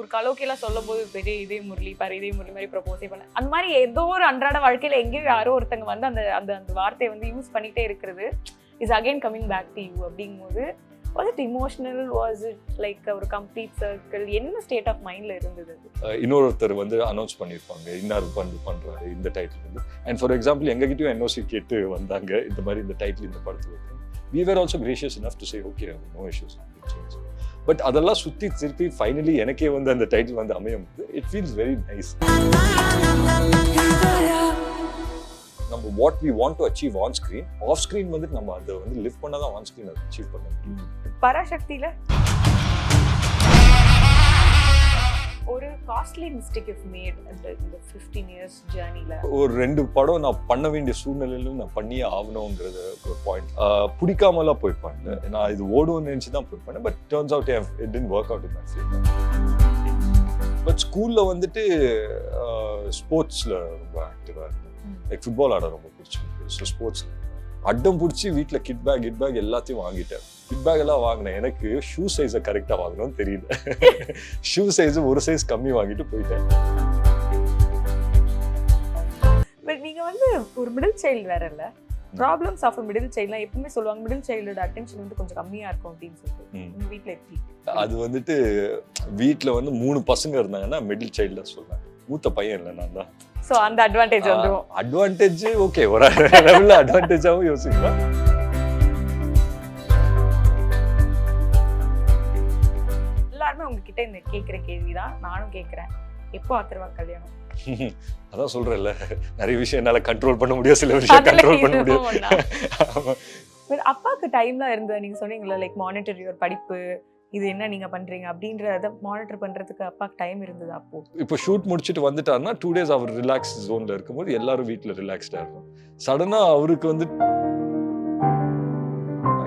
ஒரு கலோக்கியெல்லாம் சொல்லும் போது பெரிய இதே முரளி பாரு இதே முரளி மாதிரி ப்ரப்போஸே பண்ண அந்த மாதிரி ஏதோ ஒரு அன்றாட வாழ்க்கையில எங்கேயோ யாரோ ஒருத்தங்க வந்து அந்த அந்த அந்த வார்த்தையை வந்து யூஸ் பண்ணிட்டே இருக்கிறது is again coming back to you அப்படிங்கும்போது was it emotional, was it like ஒரு கம்ப்ளீட் சர்க்கிள், என்ன ஸ்டேட் ஆஃப் மைண்ட்ல இருந்தது? இன்னொருத்தர் வந்து அனௌன்ஸ் பண்ணியிருப்பாங்க இன்னார் பண்றாரு இந்த டைட்டில் வந்து. அண்ட் ஃபார் எக்ஸாம்பிள் எங்ககிட்டயும் என்ஓசி கேட்டு வந்தாங்க இந்த மாதிரி இந்த டைட்டில் இந்த படத்துல இருக்கு. We were also gracious enough to say okay, no issues. But அதெல்லாம் சுத்தி திருப்பி ஃபைனலி எனக்கே வந்து அந்த டைட்டில் வந்து அமையும் போது இட் ஃபீல்ஸ் வெரி நைஸ். நம்ம what we want to achieve on screen, off screen வந்து நம்ம அதை வந்து லிவ் பண்ணாதான் ஆன் ஸ்க்ரீன் அதை அச்சீவ் பண்ண முடியும். பராசக்தியில ஒரு காஸ்ட்லி மிஸ்டேக் இஸ் மேட் இந்த 15 இயர்ஸ் ஜர்னில. ஒரு 2 படம் நான் பண்ண வேண்டிய சூழ்நிலையிலும் நான் பண்ணியே ஆகணுங்கிறது ஒரு பாயிண்ட். பிடிக்காமலாம் போய் பண்ணல, நான் இது ஓடுவோம்னு நினைச்சு தான் போய் பண்ணேன். But turns out it didn't work out in my favour. But ஸ்கூல்ல வந்துட்டு ஸ்போர்ட்ஸ்ல ரொம்ப ஆக்டிவா இருந்தேன். லைக் ஃபுட்பால் ஆட ரொம்ப பிடிச்சிருக்கு. ஸோ ஸ்போர்ட்ஸ் அட்டம் பிடிச்சி வீட்டில் கிட் பேக் எல்லாத்தையும் வாங்கிட்டேன். கிட் பேக் எல்லாம் வாங்கினேன். எனக்கு ஷூ சைஸை கரெக்டாக வாங்கணும்னு தெரியல. ஷூ சைஸ் ஒரு சைஸ் கம்மி வாங்கிட்டு போயிட்டேன். பட் நீங்க வந்து ஒரு மிடில் சைல்டு வேற இல்ல, ப்ராப்ளம்ஸ் ஆஃப் மிடில் சைல்ட்லாம் எப்பவுமே சொல்லுவாங்க மிடில் சைல்டோட அட்டென்ஷன் வந்து கொஞ்சம் கம்மியா இருக்கும் அப்படின்னு சொல்லிட்டு. உங்க வீட்டில் எப்படி? அது வந்துட்டு வீட்டில் வந்து 3 பசங்க இருந்தாங்கன்னா மிடில் சைல்டு சொல்லுவேன். மூத்த பையன் இல்லை, நான் தான். சோ அந்த அட்வான்டேஜ் வந்துரும். அட்வான்டேஜ் ஓகே, ஒரு லெவல்ல அட்வான்டேஜாவும் யோசிக்கலாம். எல்லாருமே உங்ககிட்ட இந்த கேட்குற கேள்விதான் நானும் கேட்குறேன், எப்போ அத்தர்வா கல்யாணம்? அதான் சொல்றேன்ல, நிறைய விஷயம் என்னால கண்ட்ரோல் பண்ண முடியும், சில விஷயம் கண்ட்ரோல் பண்ண முடியும். அப்பாவுக்கு டைம்லாம் இருந்தது, நீங்க சொன்னீங்களா லைக் மானிட்டர் யுவர் படிப்பு, இது என்ன நீங்க பண்றீங்க அப்படின்றத மானிட்டர் பண்றதுக்கு அப்பாக்கு டைம் இருந்தது அப்போ? இப்போ ஷூட் முடிச்சுட்டு வந்துட்டாருன்னா 2 days அவர் ரிலாக்ஸ் ஜோன்ல இருக்கும்போது எல்லாரும் வீட்டில் ரிலாக்ஸ்டா இருக்கும். சடனா அவருக்கு வந்து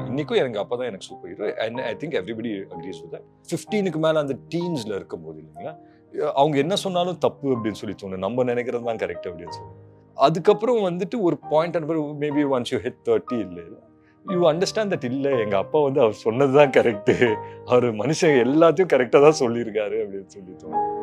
இன்னைக்கும் எனக்கு அப்பா தான் எனக்கு super hero. And I think everybody agrees with that. 15க்கு மேல அந்த டீன்ஸ்ல இருக்கும்போது இல்லைங்களா, அவங்க என்ன சொன்னாலும் தப்பு அப்படின்னு சொல்லி தோணும், நம்ம நினைக்கிறது தான் கரெக்ட் அப்படின்னு சொல்லி. அதுக்கப்புறம் வந்துட்டு ஒரு பாயிண்ட் அனுப்ப மேபி ஒன்ஸ் யூ ஹிட் 30 இல்லை, யூ அண்டர்ஸ்டாண்ட் தட் இல்லை எங்க அப்பா வந்து அவர் சொன்னதுதான் கரெக்டு, அவர் மனுஷன் எல்லாத்தையும் கரெக்டா தான் சொல்லியிருக்காரு அப்படின்னு சொல்லி தோணும்.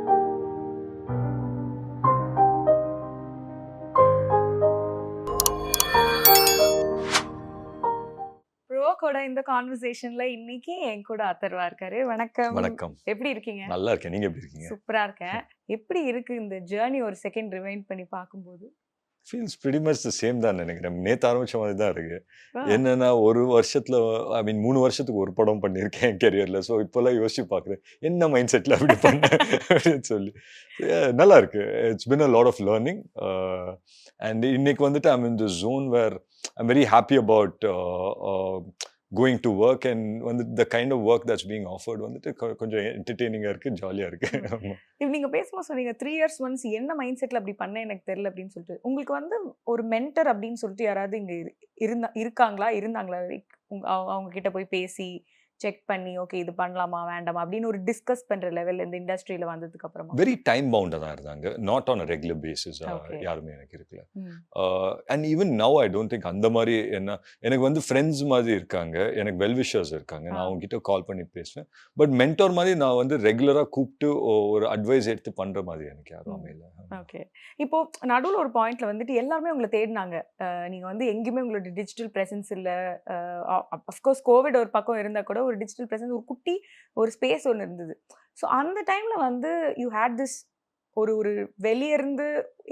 ப்ரோவோக்கோட இந்த கான்வர்சேஷன்ல இன்னைக்கு என் கூட அத்தர்வா இருக்காரு. வணக்கம். வணக்கம். எப்படி இருக்கீங்க? நல்லா இருக்கேன், நீங்க எப்படி இருக்கீங்க? சூப்பரா இருக்கேன். எப்படி இருக்கு இந்த ஜேர்னி ஒரு செகண்ட் ரிவைண்ட் பண்ணி பார்க்கும்போது? Feels pretty much the same தான் நினைக்கிறேன். நேற்று ஆரம்பிச்ச மாதிரி தான் இருக்கு. என்னன்னா ஒரு வருஷத்துல ஐ மீன் 3 வருஷத்துக்கு ஒரு படம் பண்ணியிருக்கேன் என் கெரியர்ல. ஸோ இப்போல்லாம் யோசிச்சு பார்க்குறேன் என்ன மைண்ட் செட்டில் அப்படி பண்ணேன் அப்படின்னு சொல்லி. நல்லா இருக்கு. It's been a lot of learning. And இன்னைக்கு வந்துட்டு I'm in the zone where I'm very happy about going to work and வந்து the kind of work that's being offered வந்துட்டு கொஞ்சம் என்டர்டெய்னிங்கா இருக்கு, ஜாலியா இருக்கு. இப்போ நீங்க பேசும்போது சொன்னீங்க 3 years once என்ன மைண்ட் செட்ல அப்படி பண்ண எனக்கு தெரியல அப்படின்னு சொல்லிட்டு. உங்களுக்கு வந்து ஒரு மென்டர் அப்படின்னு சொல்லிட்டு யாராவது இங்க இருந்தாங்களா அவங்க கிட்ட போய் பேசி செக் பண்ணி ஓகே இது பண்ணலாமா வேண்டாமா அப்படின்னு ஒரு டிஸ்கஸ் பண்ற லெவல் இந்த இண்டஸ்ட்ரியில வந்ததுக்கு அப்புறமா? வெரி டைம் பவுண்டா தான் இருந்தாங்க, not on a regular basis. யாருமே எனக்கு இருக்குல்ல. And even now I don't think அந்த மாதிரி என்ன எனக்கு வந்து ஃப்ரெண்ட்ஸ் மாதிரி இருக்காங்க, எனக்கு வெல்விஷர்ஸ் இருக்காங்க, நான் அவங்க கிட்ட கால் பண்ணி பேசுவேன். பட் மென்டோர் மாதிரி நான் வந்து ரெகுலரா கூப்பிட்டு ஒரு அட்வைஸ் எடுத்து பண்ற மாதிரி எனக்கு யாரும் அமையல. ஓகே. இப்போ நடுவில் ஒரு பாயிண்ட்ல வந்துட்டு எல்லாருமே உங்களை தேடினாங்க. நீங்க வந்து எங்கேயுமே உங்களோட டிஜிட்டல் பிரசன்ஸ் இல்ல. அஃப்கோர்ஸ் கோவிட் ஒரு பக்கம் இருந்தா கூட ஒரு டிஜிட்டல் பிரசன்ஸ், ஒரு குட்டி ஒரு ஸ்பேஸ் ஒன்று இருந்தது. ஸோ அந்த டைம்ல வந்து யூ ஹேட் திஸ் ஒரு வெளியிருந்து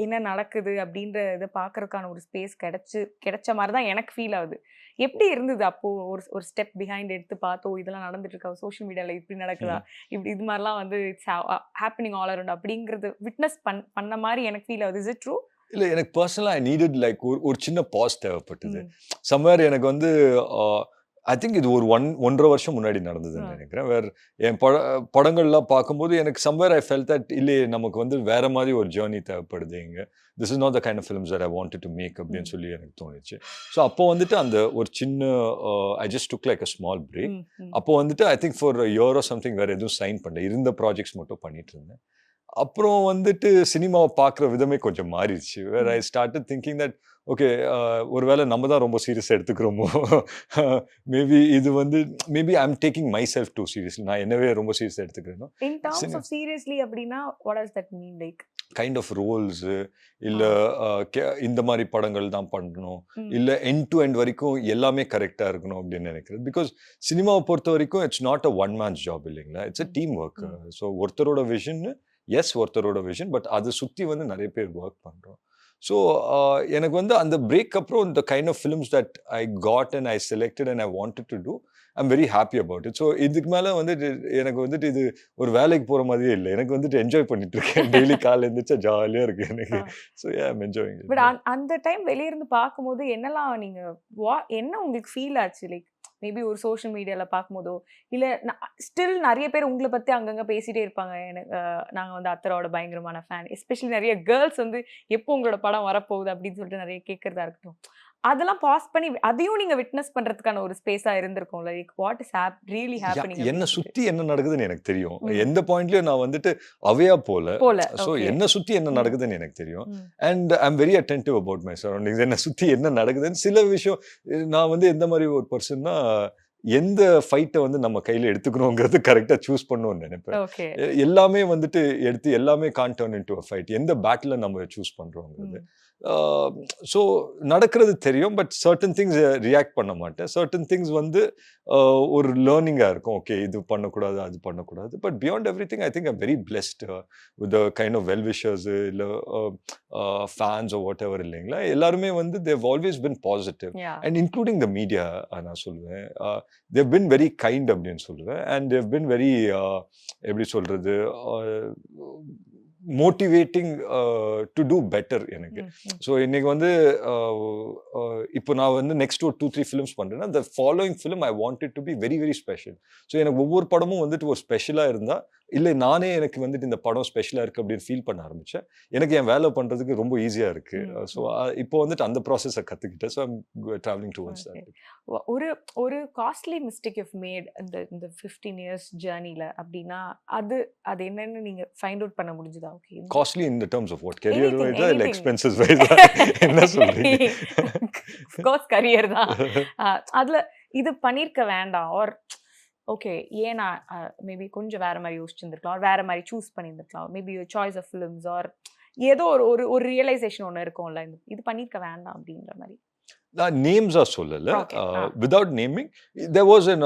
என்ன நடக்குது அப்படின்ற இதை பார்க்கறதுக்கான ஒரு ஸ்பேஸ் கிடைச்ச மாதிரி தான் எனக்கு ஃபீல் ஆகுது. எப்படி இருந்தது அப்போ ஒரு ஸ்டெப் பிஹைண்ட் எடுத்து பார்த்தோம் இதெல்லாம் நடந்துட்டு இருக்கா, சோஷியல் மீடியாவில் இப்படி நடக்குதா, இப்படி இது மாதிரிலாம் வந்து இட்ஸ் ஹேப்பனிங் ஆல் அரவுண்ட் அப்படிங்கிறது விட்னஸ் பண்ண மாதிரி எனக்கு ஃபீல் ஆகுது. Is it true? இல்லை, எனக்கு பர்சனலாக ஐ நீடட் லைக் ஒரு சின்ன பாஸ் தேவைப்பட்டது. சம்வேர் எனக்கு வந்து ஐ திங்க் இது ஒரு 1.5 வருஷம் முன்னாடி நடந்ததுன்னு நினைக்கிறேன். வேற என் படங்கள்லாம் பார்க்கும்போது எனக்கு சம்வேர் ஐ ஃபெல்ட் தட் இல்லை நமக்கு வந்து வேற மாதிரி ஒரு ஜேர்னி தேவைப்படுது இங்கே. This is not the kind of films that I wanted to make அப்படின்னு சொல்லி எனக்கு தோணுச்சு. ஸோ அப்போ வந்துட்டு அந்த ஒரு சின்ன I just took like a small break. அப்போ வந்துட்டு I think for year or something வேற எதுவும் சைன் பண்ணல, இருந்த ப்ராஜெக்ட்ஸ் மட்டும் பண்ணிட்டு இருந்தேன். அப்புறம் வந்துட்டு சினிமாவை பார்க்குற விதமே கொஞ்சம் மாறிடுச்சு. Where I started thinking that okay ஒருவேளை நம்ம தான் ரொம்ப சீரியஸாக எடுத்துக்கிறோமோ, மேபி இது வந்து maybe I am taking myself too seriously, நான் என்னவே ரொம்ப சீரியஸாக எடுத்துக்கிறேனோ. இன் டர்ம்ஸ் ஆஃப் சீரியஸ்லி அப்படின்னா what does that mean? Like kind of roles இல்லை இந்த மாதிரி படங்கள் தான் பண்ணணும், இல்லை எண்ட் டு எண்ட் வரைக்கும் எல்லாமே கரெக்டாக இருக்கணும் அப்படின்னு நினைக்கிறது. பிகாஸ் சினிமாவை பொறுத்த வரைக்கும் it's not a one man's job இல்லைங்களா, it's a team work. So ஒருத்தரோட விஷன், எஸ் ஒருத்தரோட விஷன், பட் அதை சுற்றி வந்து நிறைய பேர் ஒர்க் பண்ணுறோம். ஸோ எனக்கு வந்து அந்த பிரேக் அப்புறம் இந்த kind of films that I got and I selected and I wanted to do, I am very happy about it. So இதுக்கு மேலே வந்துட்டு எனக்கு வந்துட்டு இது ஒரு வேலைக்கு போகிற மாதிரியே இல்லை, எனக்கு வந்துட்டு என்ஜாய் பண்ணிட்டு இருக்கேன். டெய்லி காலையில் இருந்துச்சா ஜாலியாக இருக்கு எனக்கு. So I am enjoying. But அந்த டைம் வெளியிருந்து பார்க்கும்போது என்னெல்லாம் நீங்கள் என்ன உங்களுக்கு ஃபீல் ஆச்சு? லைக் மேபி ஒரு சோஷியல் மீடியாவில் பார்க்கும்போதோ இல்லை ஸ்டில் நிறைய பேர் உங்களை பற்றி அங்கங்கே பேசிகிட்டே இருப்பாங்க. எனக்கு நாங்கள் வந்து அத்தரோட பயங்கரமான ஃபேன், எஸ்பெஷலி நிறைய கேர்ள்ஸ் வந்து எப்போ உங்களோட படம் வரப்போகுது அப்படின்னு சொல்லிட்டு நிறைய கேட்குறதா இருக்கட்டும். அதெல்லாம் பாஸ் பண்ணி அதையும் நீங்க விட்னஸ் பண்றதுக்கான ஒரு ஸ்பேஸா இருந்திருக்கும். Like what is really happening. என்ன சுத்தி என்ன நடக்குதுன்னு எனக்கு தெரியும். எந்த பாயிண்ட்லயும் நான் வந்துட்டு அவையா போல. சோ என்ன சுத்தி என்ன நடக்குதுன்னு எனக்கு தெரியும். And I am very attentive about my surroundings. என்ன சுத்தி என்ன நடக்குதுன்னு சில விஷயம் நான் வந்து எந்த மாதிரி ஒரு பர்சன்னா எந்த ஃபைட்டை வந்து நம்ம கையில எடுத்துக்கணுங்கிறது கரெக்டா சூஸ் பண்ணணும்னு நினைப்பேன். எல்லாமே வந்துட்டு எடுத்து எல்லாமே can't turn into a fight. எந்த பேட்டில நம்ம சூஸ் பண்றோங்கிறது. ஸோ நடக்கிறது தெரியும், பட் சர்டன் திங்ஸ் ரியாக்ட் பண்ண மாட்டேன். சர்டன் திங்ஸ் வந்து ஒரு லேர்னிங்காக இருக்கும். ஓகே இது பண்ணக்கூடாது அது பண்ணக்கூடாது. But beyond everything I think I'm very blessed with kind of well wishers இல்லை ஃபேன்ஸ் வாட் எவர் இல்லைங்களா. எல்லாருமே வந்து they've always been positive and including the media. நான் சொல்லுவேன் தேவ் பின் வெரி கைண்ட் அப்படின்னு சொல்லுவேன். அண்ட் தேவ் பின் வெரி எப்படி சொல்றது மோட்டிவேட்டிங் டு டூ பெட்டர் எனக்கு. ஸோ இன்னைக்கு வந்து இப்போ நான் வந்து நெக்ஸ்ட் ஒரு 2-3 ஃபிலிம்ஸ் பண்ணுறேன்னா the following film I want it to be very very special. So எனக்கு ஒவ்வொரு படமும் வந்துட்டு ஒரு ஸ்பெஷலாக இருந்தால் இல்லை நானே எனக்கு வந்துட்டு இந்த படம் ஸ்பெஷலாக இருக்குது அப்படின்னு ஃபீல் பண்ண ஆரம்பித்தேன். எனக்கு என் வேலை பண்ணுறதுக்கு ரொம்ப ஈஸியாக இருக்குது. ஸோ இப்போ வந்துட்டு அந்த ப்ராசஸை கற்றுக்கிட்டேன். So I'm travelling towards that. ஒரு காஸ்ட்லி மிஸ்டேக் யூ மேட் இந்த 15 years ஜர்னியில் அப்படின்னா அது என்னன்னு நீங்கள் ஃபைண்ட் அவுட் பண்ண முடிஞ்சுதா? Okay costly in the terms of what? Career வைஸா இல்லை எக்ஸ்பென்சஸ் வைஸா? என்ன சொல்றீங்க? கோர்ஸ் கரியர் தான். அதில் இது பண்ணியிருக்க வேண்டாம் ஆர் ஓகே ஏன்னா மேபி கொஞ்சம் வேற மாதிரி யோசிச்சுருந்துருக்கலாம், வேற மாதிரி சூஸ் பண்ணியிருந்துருக்கலாம். Maybe choice of films or ஏதோ ஒரு ரியலைசேஷன் ஒன்று இருக்கும்ல, இது பண்ணியிருக்க வேண்டாம் அப்படின்ற மாதிரி. நான் நேம்ஸாக சொல்லலை. Without naming there was an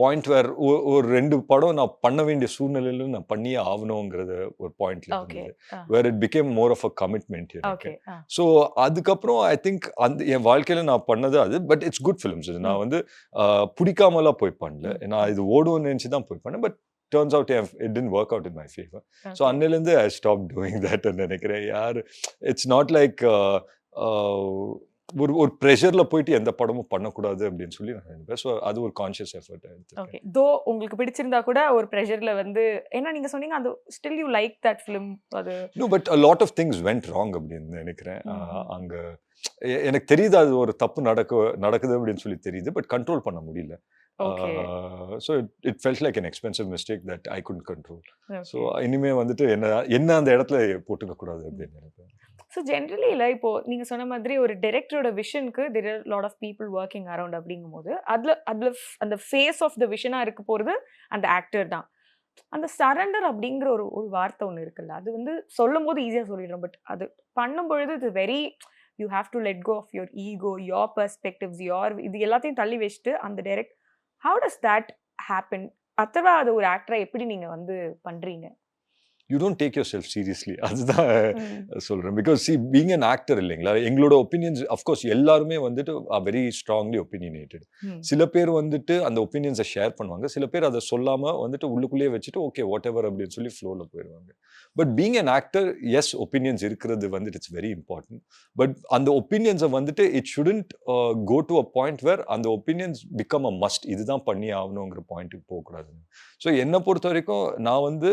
point where ஒரு 2 படம் நான் பண்ண வேண்டிய சூழ்நிலையில நான் பண்ணியே ஆகணுங்கிறது ஒரு பாயிண்ட்ல இருந்தது. Where it became more of a commitment எனக்கு. ஸோ அதுக்கப்புறம் ஐ திங்க் அந்த என் வாழ்க்கையில நான் பண்ணது அது. But it's good films. இது நான் வந்து பிடிக்காமலாம் போய் பண்ணல. நான் இது ஓடுவோன்னு நினச்சி தான் போய் பண்ணேன். But turns out it didn't work out in my favor. So annilende I stopped doing that and நினைக்கிறேன் யார் it's not like ஒரு ப்ரெஷர்ல போயிட்டு எந்த படமும் பண்ணக்கூடாது அப்படின்னு சொல்லி நான் நினைப்பேன். ஸோ அது ஒரு கான்ஷியஸ் எஃபர்ட் எடுத்து. ஓகே தோ உங்களுக்கு பிடிச்சிருந்தா கூட ஒரு ப்ரெஷர்ல வந்து என்ன நீங்க சொன்னீங்க அது still you like that film அது. No but a lot of things went wrong அப்படின்னு நினைக்கிறேன். அங்க எனக்கு தெரியுது அது ஒரு தப்பு நடக்குது அப்படின்னு சொல்லி தெரியுது. பட் கண்ட்ரோல் பண்ண முடியல. So it felt like an expensive mistake that I couldn't control. So இனிமே வந்துட்டு என்ன அந்த இடத்துல போட்டுக்க கூடாது அப்படின்னு நினைப்பேன். ஸோ ஜென்ரலி இல்லை இப்போ நீங்கள் சொன்ன மாதிரி ஒரு டைரக்டரோட விஷனுக்கு there are lot of people working around அப்படிங்கும் போது அதில் அந்த ஃபேஸ் ஆஃப் த விஷனாக இருக்க போகிறது அந்த ஆக்டர் தான். அந்த சரண்டர் அப்படிங்கிற ஒரு வார்த்தை ஒன்று இருக்குல்ல, அது வந்து சொல்லும் போது ஈஸியாக சொல்லிடுறோம். பட் அது பண்ணும்பொழுது இது very you have to let go of your ego, your perspectives, இது எல்லாத்தையும் தள்ளி வச்சுட்டு அந்த direct how does that happen? Atharvaa அது ஒரு ஆக்டரா எப்படி நீங்க வந்து பண்றீங்க? You don't take yourself seriously. அதுதான் சொல்றேன். பிகாஸ் பீங் அன் ஆக்டர் இல்லைங்களா, எங்களோட ஒப்பீனியன்ஸ் அஃப்கோர்ஸ் எல்லாருமே வந்துட்டு வெரி ஸ்ட்ராங்லி ஒப்பீனியேட்டட். சில பேர் வந்துட்டு அந்த ஒப்பீனியன்ஸை ஷேர் பண்ணுவாங்க, சில பேர் அதை சொல்லாம வந்துட்டு உள்ளுக்குள்ளேயே வச்சுட்டு ஓகே வாட் எவர் அப்படின்னு சொல்லி ஃப்ளோவில் போயிடுவாங்க. But being an actor as opinions இருக்கிறது வந்துட்டு இட்ஸ் வெரி இம்பார்ட்டன்ட். பட் அந்த ஒப்பீனியன்ஸை வந்துட்டு it shouldn't go to a point where அந்த ஒப்பீனியன்ஸ் பிகம் அ மஸ்ட், இதுதான் பண்ணி ஆகணுங்கிற பாயிண்ட்டுக்கு போகக்கூடாது. ஸோ என்னை பொறுத்த வரைக்கும் நான் வந்து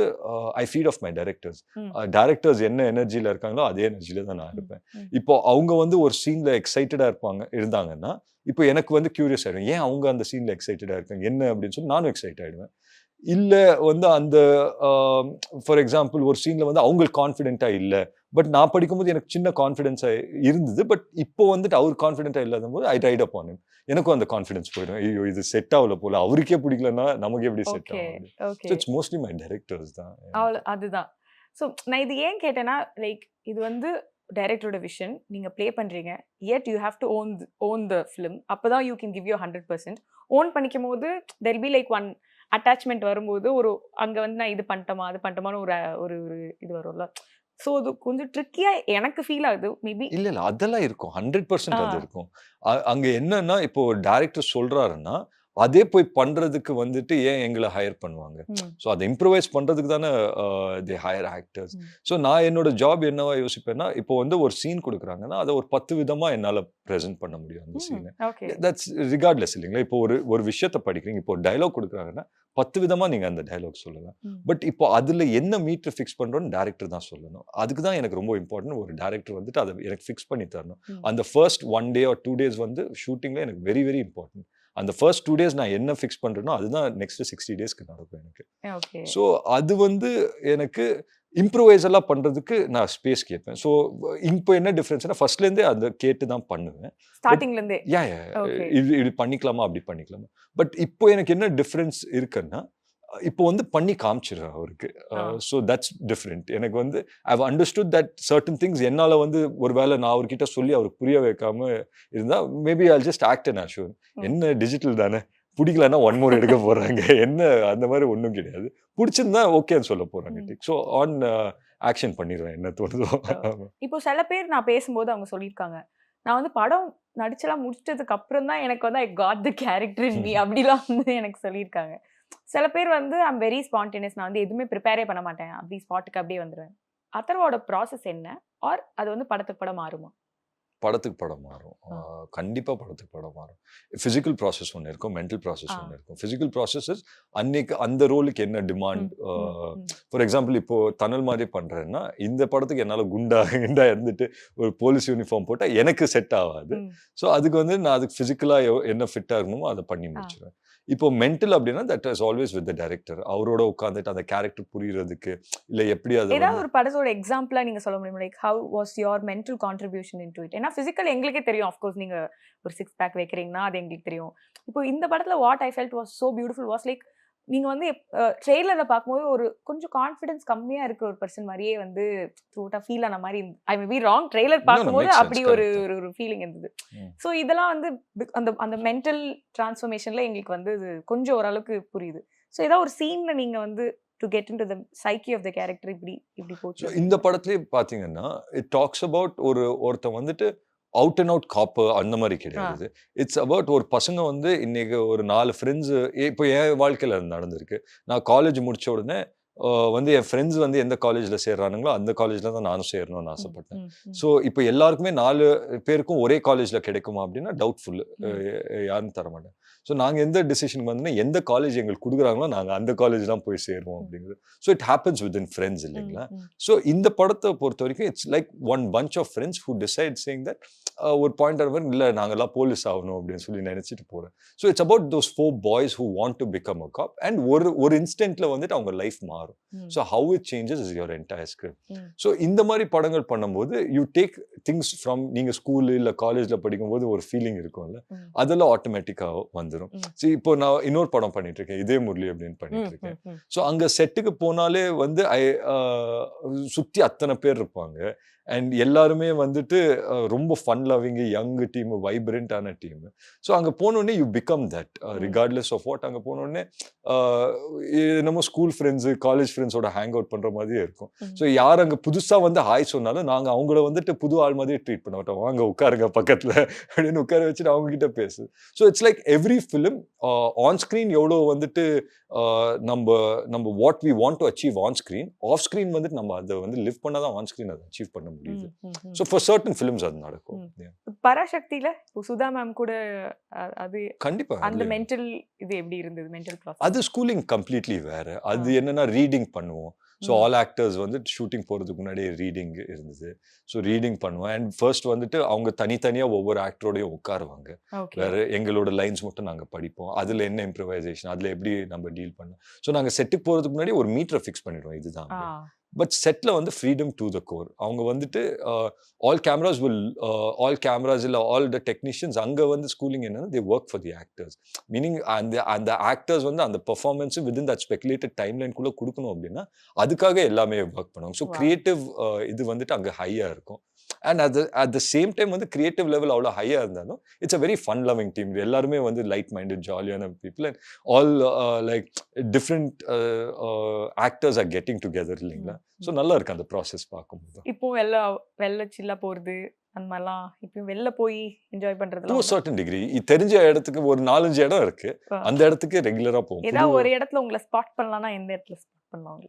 ஐ ஃபீட் ஆஃப் மை டைரக்டர்ஸ் என்ன எனர்ஜியில் இருக்காங்களோ அதே எனர்ஜியில தான் நான் இருப்பேன். இப்போ அவங்க வந்து ஒரு சீன்ல எக்ஸைட்டடா இருந்தாங்கன்னா இப்போ எனக்கு வந்து கியூரியஸ் ஆயிடும், ஏன் அவங்க அந்த சீன்ல எக்ஸைட்டடா இருக்காங்க என்ன அப்படின்னு சொல்லி நானும் எக்ஸைட் ஆயிடுவேன். இல்லை வந்து அந்த ஃபார் எக்ஸாம்பிள் ஒரு சீனில் வந்து அவங்களுக்கு கான்ஃபிடென்ட்டாக இல்லை, பட் நான் படிக்கும்போது எனக்கு சின்ன கான்ஃபிடென்ஸாக இருந்தது, பட் இப்போ வந்துட்டு அவர் கான்ஃபிடென்ட்டாக இல்லாத போது ஐ ரைட் அப் ஆன் ஹிம். எனக்கும் அந்த கான்ஃபிடன்ஸ் போயிடும், ஐயோ இது செட் ஆகல போல, அவருக்கே பிடிக்கலன்னா நமக்கு எப்படி செட் ஆகும். இட்ஸ் மோஸ்ட்லி மை டைரக்டர்ஸ் தான். அதுதான். ஸோ நான் இது ஏன் கேட்டேன்னா, லைக் இது வந்து டைரக்டரோட விஷன், நீங்க ப்ளே பண்றீங்க, yet you have to own the film. அப்பதான் you can give your 100%. Own பண்ணிக்கும் போது there will be like one attachment வரும்போது ஒரு அங்க வந்து நான் இது பண்ணிட்டோமா அது பண்ணிட்டோமான்னு ஒரு ஒரு இது வரும்ல. ஸோ அது கொஞ்சம் ட்ரிக்கியா எனக்கு ஃபீல் ஆகுது. மேபி இல்ல அதெல்லாம் இருக்கும், 100% அது இருக்கும். அங்க என்னன்னா இப்போ ஒரு டைரக்டர் சொல்றாருன்னா அதே போய் பண்றதுக்கு வந்துட்டு ஏன் எங்களை ஹையர் பண்ணுவாங்க? ஸோ அதை இம்ப்ரூவைஸ் பண்றதுக்கு தானே தே ஹையர் ஆக்டர்ஸ். ஸோ நான் என்னோட ஜாப் என்னவா யோசிப்பேன்னா, இப்போ வந்து ஒரு சீன் கொடுக்குறாங்கன்னா அதை ஒரு 10 விதமா என்னால் ப்ரெசென்ட் பண்ண முடியும் அந்த சீனை. தட்ஸ் ரிகார்ட்லெஸ் இல்லைங்களா? இப்போ ஒரு விஷயத்த படிக்கிறீங்க, இப்போ ஒரு டைலாக் கொடுக்குறாங்கன்னா 10 விதமா நீங்க அந்த டைலாக் சொல்லலாம். பட் இப்போ அதுல என்ன மீட்டர் ஃபிக்ஸ் பண்றோம்னு டேரக்டர் தான் சொல்லணும். அதுக்கு தான் எனக்கு ரொம்ப இம்பார்ட்டன்ட், ஒரு டேரக்டர் வந்துட்டு அதை எனக்கு ஃபிக்ஸ் பண்ணி தரணும். அந்த ஃபர்ஸ்ட் 1 day or 2 days வந்து ஷூட்டிங்ல எனக்கு வெரி வெரி இம்பார்ட்டன்ட். அந்த ஃபர்ஸ்ட் 2 days நான் என்ன ஃபிக்ஸ் பண்றேனோ அதுதான் நெக்ஸ்ட் 60 daysக்கு நடக்கும் எனக்கு. ஸோ அது வந்து எனக்கு இம்ப்ரூவைஸ் எல்லாம் பண்றதுக்கு நான் ஸ்பேஸ் கேட்பேன். ஸோ இப்போ என்ன டிஃபரன்ஸ்னா, ஃபர்ஸ்ட்ல இருந்தே அதை கேட்டு தான் பண்ணுவேன். ஸ்டார்டிங்ல இருந்தே இது பண்ணிக்கலாமா அப்படி பண்ணிக்கலாமா. பட் இப்போ எனக்கு என்ன டிஃபரன்ஸ் இருக்குன்னா, இப்போ வந்து பண்ணி காமிச்சிடுறேன் அவருக்கு. So that's different. எனக்கு வந்து I have understood that certain things என்னால் வந்து ஒரு வேளை நான் அவர்கிட்ட சொல்லி அவருக்கு புரிய வைக்காம இருந்தால் maybe I just act and assure. என்ன டிஜிட்டல் தானே, பிடிக்கலன்னா 1 more எடுக்க போறாங்க, என்ன அந்த மாதிரி ஒன்றும் கிடையாது. பிடிச்சிருந்தா ஓகேன்னு சொல்ல போறாங்க. ஸோ ஆன் ஆக்ஷன் பண்ணிடுவேன் என்ன தோணுதோ. இப்போ சில பேர் நான் பேசும்போது அவங்க சொல்லியிருக்காங்க, நான் வந்து படம் நடிச்செல்லாம் முடிச்சதுக்கு அப்புறம் தான் எனக்கு வந்து I got the character in me அப்படிலாம் வந்து எனக்கு சொல்லியிருக்காங்க. சில பேர் வந்து ஐம் வெரி ஸ்பான்டேனியஸ், நான் வந்து எதுவுமே ப்ரிப்பேரே பண்ண மாட்டேன், அப்படி ஸ்பாட்டுக்கு அப்படியே வந்துடுவேன். அதர்வாவோட ப்ராசஸ் என்ன, ஆர் அது வந்து படத்துக்கு படம் மாறுமா? படத்துக்கு படம் மாறும், கண்டிப்பாக படத்துக்கு படம் மாறும். ஃபிசிக்கல் ப்ராசஸ் ஒன்று இருக்கும், மென்டல் ப்ராசஸ் ஒன்று இருக்கும். ஃபிசிக்கல் ப்ராசஸஸ் அன்னைக்கு அந்த ரோலுக்கு என்ன டிமாண்ட். ஃபார் எக்ஸாம்பிள் இப்போ தனல் மாதிரி பண்ணுறேன்னா, இந்த படத்துக்கு என்னால் குண்டா இருந்துட்டு ஒரு போலீஸ் யூனிஃபார்ம் போட்டால் எனக்கு செட் ஆகாது. ஸோ அதுக்கு வந்து நான் அதுக்கு ஃபிசிக்கலாக என்ன ஃபிட்டாக இருக்கணுமோ அதை பண்ணி முடிச்சிடுவேன். இப்போ மென்டல் அப்படின்னா that is always with the director. அவரோட உட்காந்துட்டு அந்த கேரக்டர் புரியுறதுக்கு இல்லை எப்படி அது ஏதாவது ஒரு படத்தோட எக்ஸாம்பிளா நீங்க சொல்ல முடியுமா? Like how was your mental contribution into it? ஏன்னா பிசிக்கல் எங்களுக்கே தெரியும், ஆஃப்கோர்ஸ் நீங்க ஒரு 6 pack வைக்கிறீங்கன்னா அது எங்களுக்கு தெரியும். இப்போ இந்த படத்துல what I felt was so beautiful was like, நீங்க வந்து ட்ரெய்லர்ல பார்க்கும்போது ஒரு கொஞ்சம் கான்ஃபிடன்ஸ் கம்மியா இருக்கிற ஒரு பர்சன் மாதிரியே வந்து த்ரூட்டா ஃபீல் ஆன மாதிரி, ஐ மே பி ராங், ட்ரெய்லர் பார்க்கும்போது அப்படி ஒரு ஒரு ஃபீலிங் இருந்தது. ஸோ இதெல்லாம் வந்து அந்த அந்த மென்டல் டிரான்ஸ்ஃபர்மேஷன்ல எங்களுக்கு வந்து கொஞ்சம் ஓரளவுக்கு புரியுது. ஸோ ஏதாவது ஒரு சீன்ல நீங்க வந்து to get into the psyche of the character இப்படி போச்சு. இந்த படத்துலயே பாத்தீங்கன்னா இட் டாக்ஸ் அபவுட் ஒருத்தன் வந்துட்டு அவுட் அண்ட் அவுட் காப்பர் அந்த மாதிரி கிடையாது. இட்ஸ் அபவுட் ஒரு பசங்க வந்து இன்னைக்கு ஒரு 4 ஃப்ரெண்ட்ஸு. இப்போ என் வாழ்க்கையில் நடந்திருக்கு. நான் காலேஜ் முடிச்ச உடனே வந்து என் ஃப்ரெண்ட்ஸ் வந்து எந்த காலேஜில் சேர்றானுங்களோ அந்த காலேஜில் தான் நானும் சேரணும்னு ஆசைப்பட்டேன். ஸோ இப்போ எல்லாருக்குமே 4 பேருக்கும் ஒரே காலேஜில் கிடைக்குமா அப்படின்னா டவுட்ஃபுல், யாருன்னு தர மாட்டேன். ஸோ நாங்கள் எந்த டிசிஷனுக்கு வந்தோன்னா எந்த காலேஜ் எங்களுக்கு கொடுக்குறாங்களோ நாங்கள் அந்த காலேஜ் தான் போய் சேருவோம் அப்படிங்கிறது. So it happens within friends இல்லைங்களா. ஸோ இந்த படத்தை பொறுத்த வரைக்கும் it's like one bunch of friends who decide saying that ஒரு பாயிண்ட் ஆஃப் இல்லை நாங்கள்லாம் போலீஸ் ஆகணும் அப்படின்னு சொல்லி நினச்சிட்டு போகிறேன். So it's about those 4 boys who want to become a cop and ஒரு இன்ஸ்டன்ட்ல வந்துட்டு அவங்க லைஃப் மாறும். So how it changes is your entire script. So இந்த மாதிரி படங்கள் பண்ணும்போது you take things from நீங்க ஸ்கூல் இல்ல காலேஜ்ல படிக்கும்போது ஒரு ஃபீலிங் இருக்கும்ல, அதெல்லாம் ஆட்டோமேட்டிக்கா வந்துடும். சரி இப்போ நான் இன்னொரு படம் பண்ணிட்டு இருக்கேன், இதே முரளி அப்படின்னு பண்ணிட்டு இருக்கேன். ஸோ அங்க செட்டுக்கு போனாலே வந்து சுத்தி அத்தனை பேர் இருப்பாங்க அண்ட் எல்லாருமே வந்துட்டு ரொம்ப ஃபன் லவ்விங் யங் டீம், வைப்ரண்டான டீம். ஸோ அங்கே போனோடனே you become that regardless of what. அங்கே போனோடனே நம்ம ஸ்கூல் ஃப்ரெண்ட்ஸு காலேஜ் ஃப்ரெண்ட்ஸோட ஹேங் அவுட் பண்ணுற மாதிரியே இருக்கும். ஸோ யார் அங்கே புதுசாக வந்து ஹாய் சொன்னாலும் நாங்கள் அவங்கள வந்துட்டு புது ஆள் மாதிரியே ட்ரீட் பண்ண மாட்டோம். வாங்க உட்காருங்க பக்கத்தில் அப்படின்னு உட்கார வச்சுட்டு அவங்ககிட்ட பேசு. So it's like every film on screen எவ்வளோ வந்துட்டு நம்ம what we want to achieve on screen, off screen வந்துட்டு நம்ம அதை வந்து லிவ் பண்ணால் தான் ஆன் ஸ்க்ரீன் அதை அச்சீவ் பண்ண முடியுது. ஸோ ஃபார் சர்டன் ஃபிலிம்ஸ் அது நடக்கும். பராசக்தியில சுதா மேம் கூட அது கண்டிப்பா அந்த மென்டல் இது எப்படி இருந்தது? மென்டல் ப்ராசஸ் அது ஸ்கூலிங் கம்ப்ளீட்லி வேற. அது என்னன்னா ரீடிங் பண்ணுவோம். ஸோ ஆல் ஆக்டர்ஸ் வந்து ஷூட்டிங் போகிறதுக்கு முன்னாடி ரீடிங் இருந்தது. ஸோ ரீடிங் பண்ணுவேன். அண்ட் ஃபர்ஸ்ட் வந்துட்டு அவங்க தனித்தனியாக ஒவ்வொரு ஆக்டரோடையும் உட்காருவாங்க. வேறு எங்களோட லைன்ஸ் மட்டும் நாங்கள் படிப்போம். அதில் என்ன இம்ப்ரவைசேஷன், அதில் எப்படி நம்ம டீல் பண்ணோம். ஸோ நாங்கள் செட்டுக்கு போகிறதுக்கு முன்னாடி ஒரு மீட்டரை ஃபிக்ஸ் பண்ணிடுவோம், இதுதான். பட் செட்டில் வந்து ஃப்ரீடம் டு த கோர். அவங்க வந்துட்டு ஆல் கேமராஸ் இல்லை ஆல் த டெக்னீஷியன்ஸ் அங்கே வந்து ஸ்கூலிங் என்னன்னா தே work for the actors. Meaning அந்த ஆக்டர்ஸ் வந்து அந்த பெர்ஃபார்மன்ஸு வித்தின் தட் ஸ்பெகுலேட்டட் டைம் லைனுக்குள்ளே கொடுக்கணும் அப்படின்னா அதுக்காக எல்லாமே ஒர்க் பண்ணுவாங்க. ஸோ கிரியேட்டிவ் இது வந்துட்டு அங்கே ஹையாக இருக்கும். And at the same time வந்து கிரியேட்டிவ் லெவல் அவ்வளோ ஹையாக இருந்தாலும் it's a very fun loving team. எல்லாருமே வந்து லைட் மைண்டட் ஜாலியான people and all like different actors are getting together இல்லைங்களா. ஸோ நல்லா இருக்கு அந்த ப்ராசஸ் பார்க்கும்போது. இப்போ வெளில சில்லா போகிறது அந்த மாதிரிலாம் இப்போ வெளில போய் என்ஜாய் பண்ணுறது டு சர்டன் டிகிரி தெரிஞ்ச இடத்துக்கு ஒரு 4-5 இடம் இருக்கு, அந்த இடத்துக்கு ரெகுலராக போகும். ஏதாவது ஒரு இடத்துல உங்களை ஸ்பாட் பண்ணலாம்னா எந்த இடத்துல ஸ்பாட் பண்ணலாம்?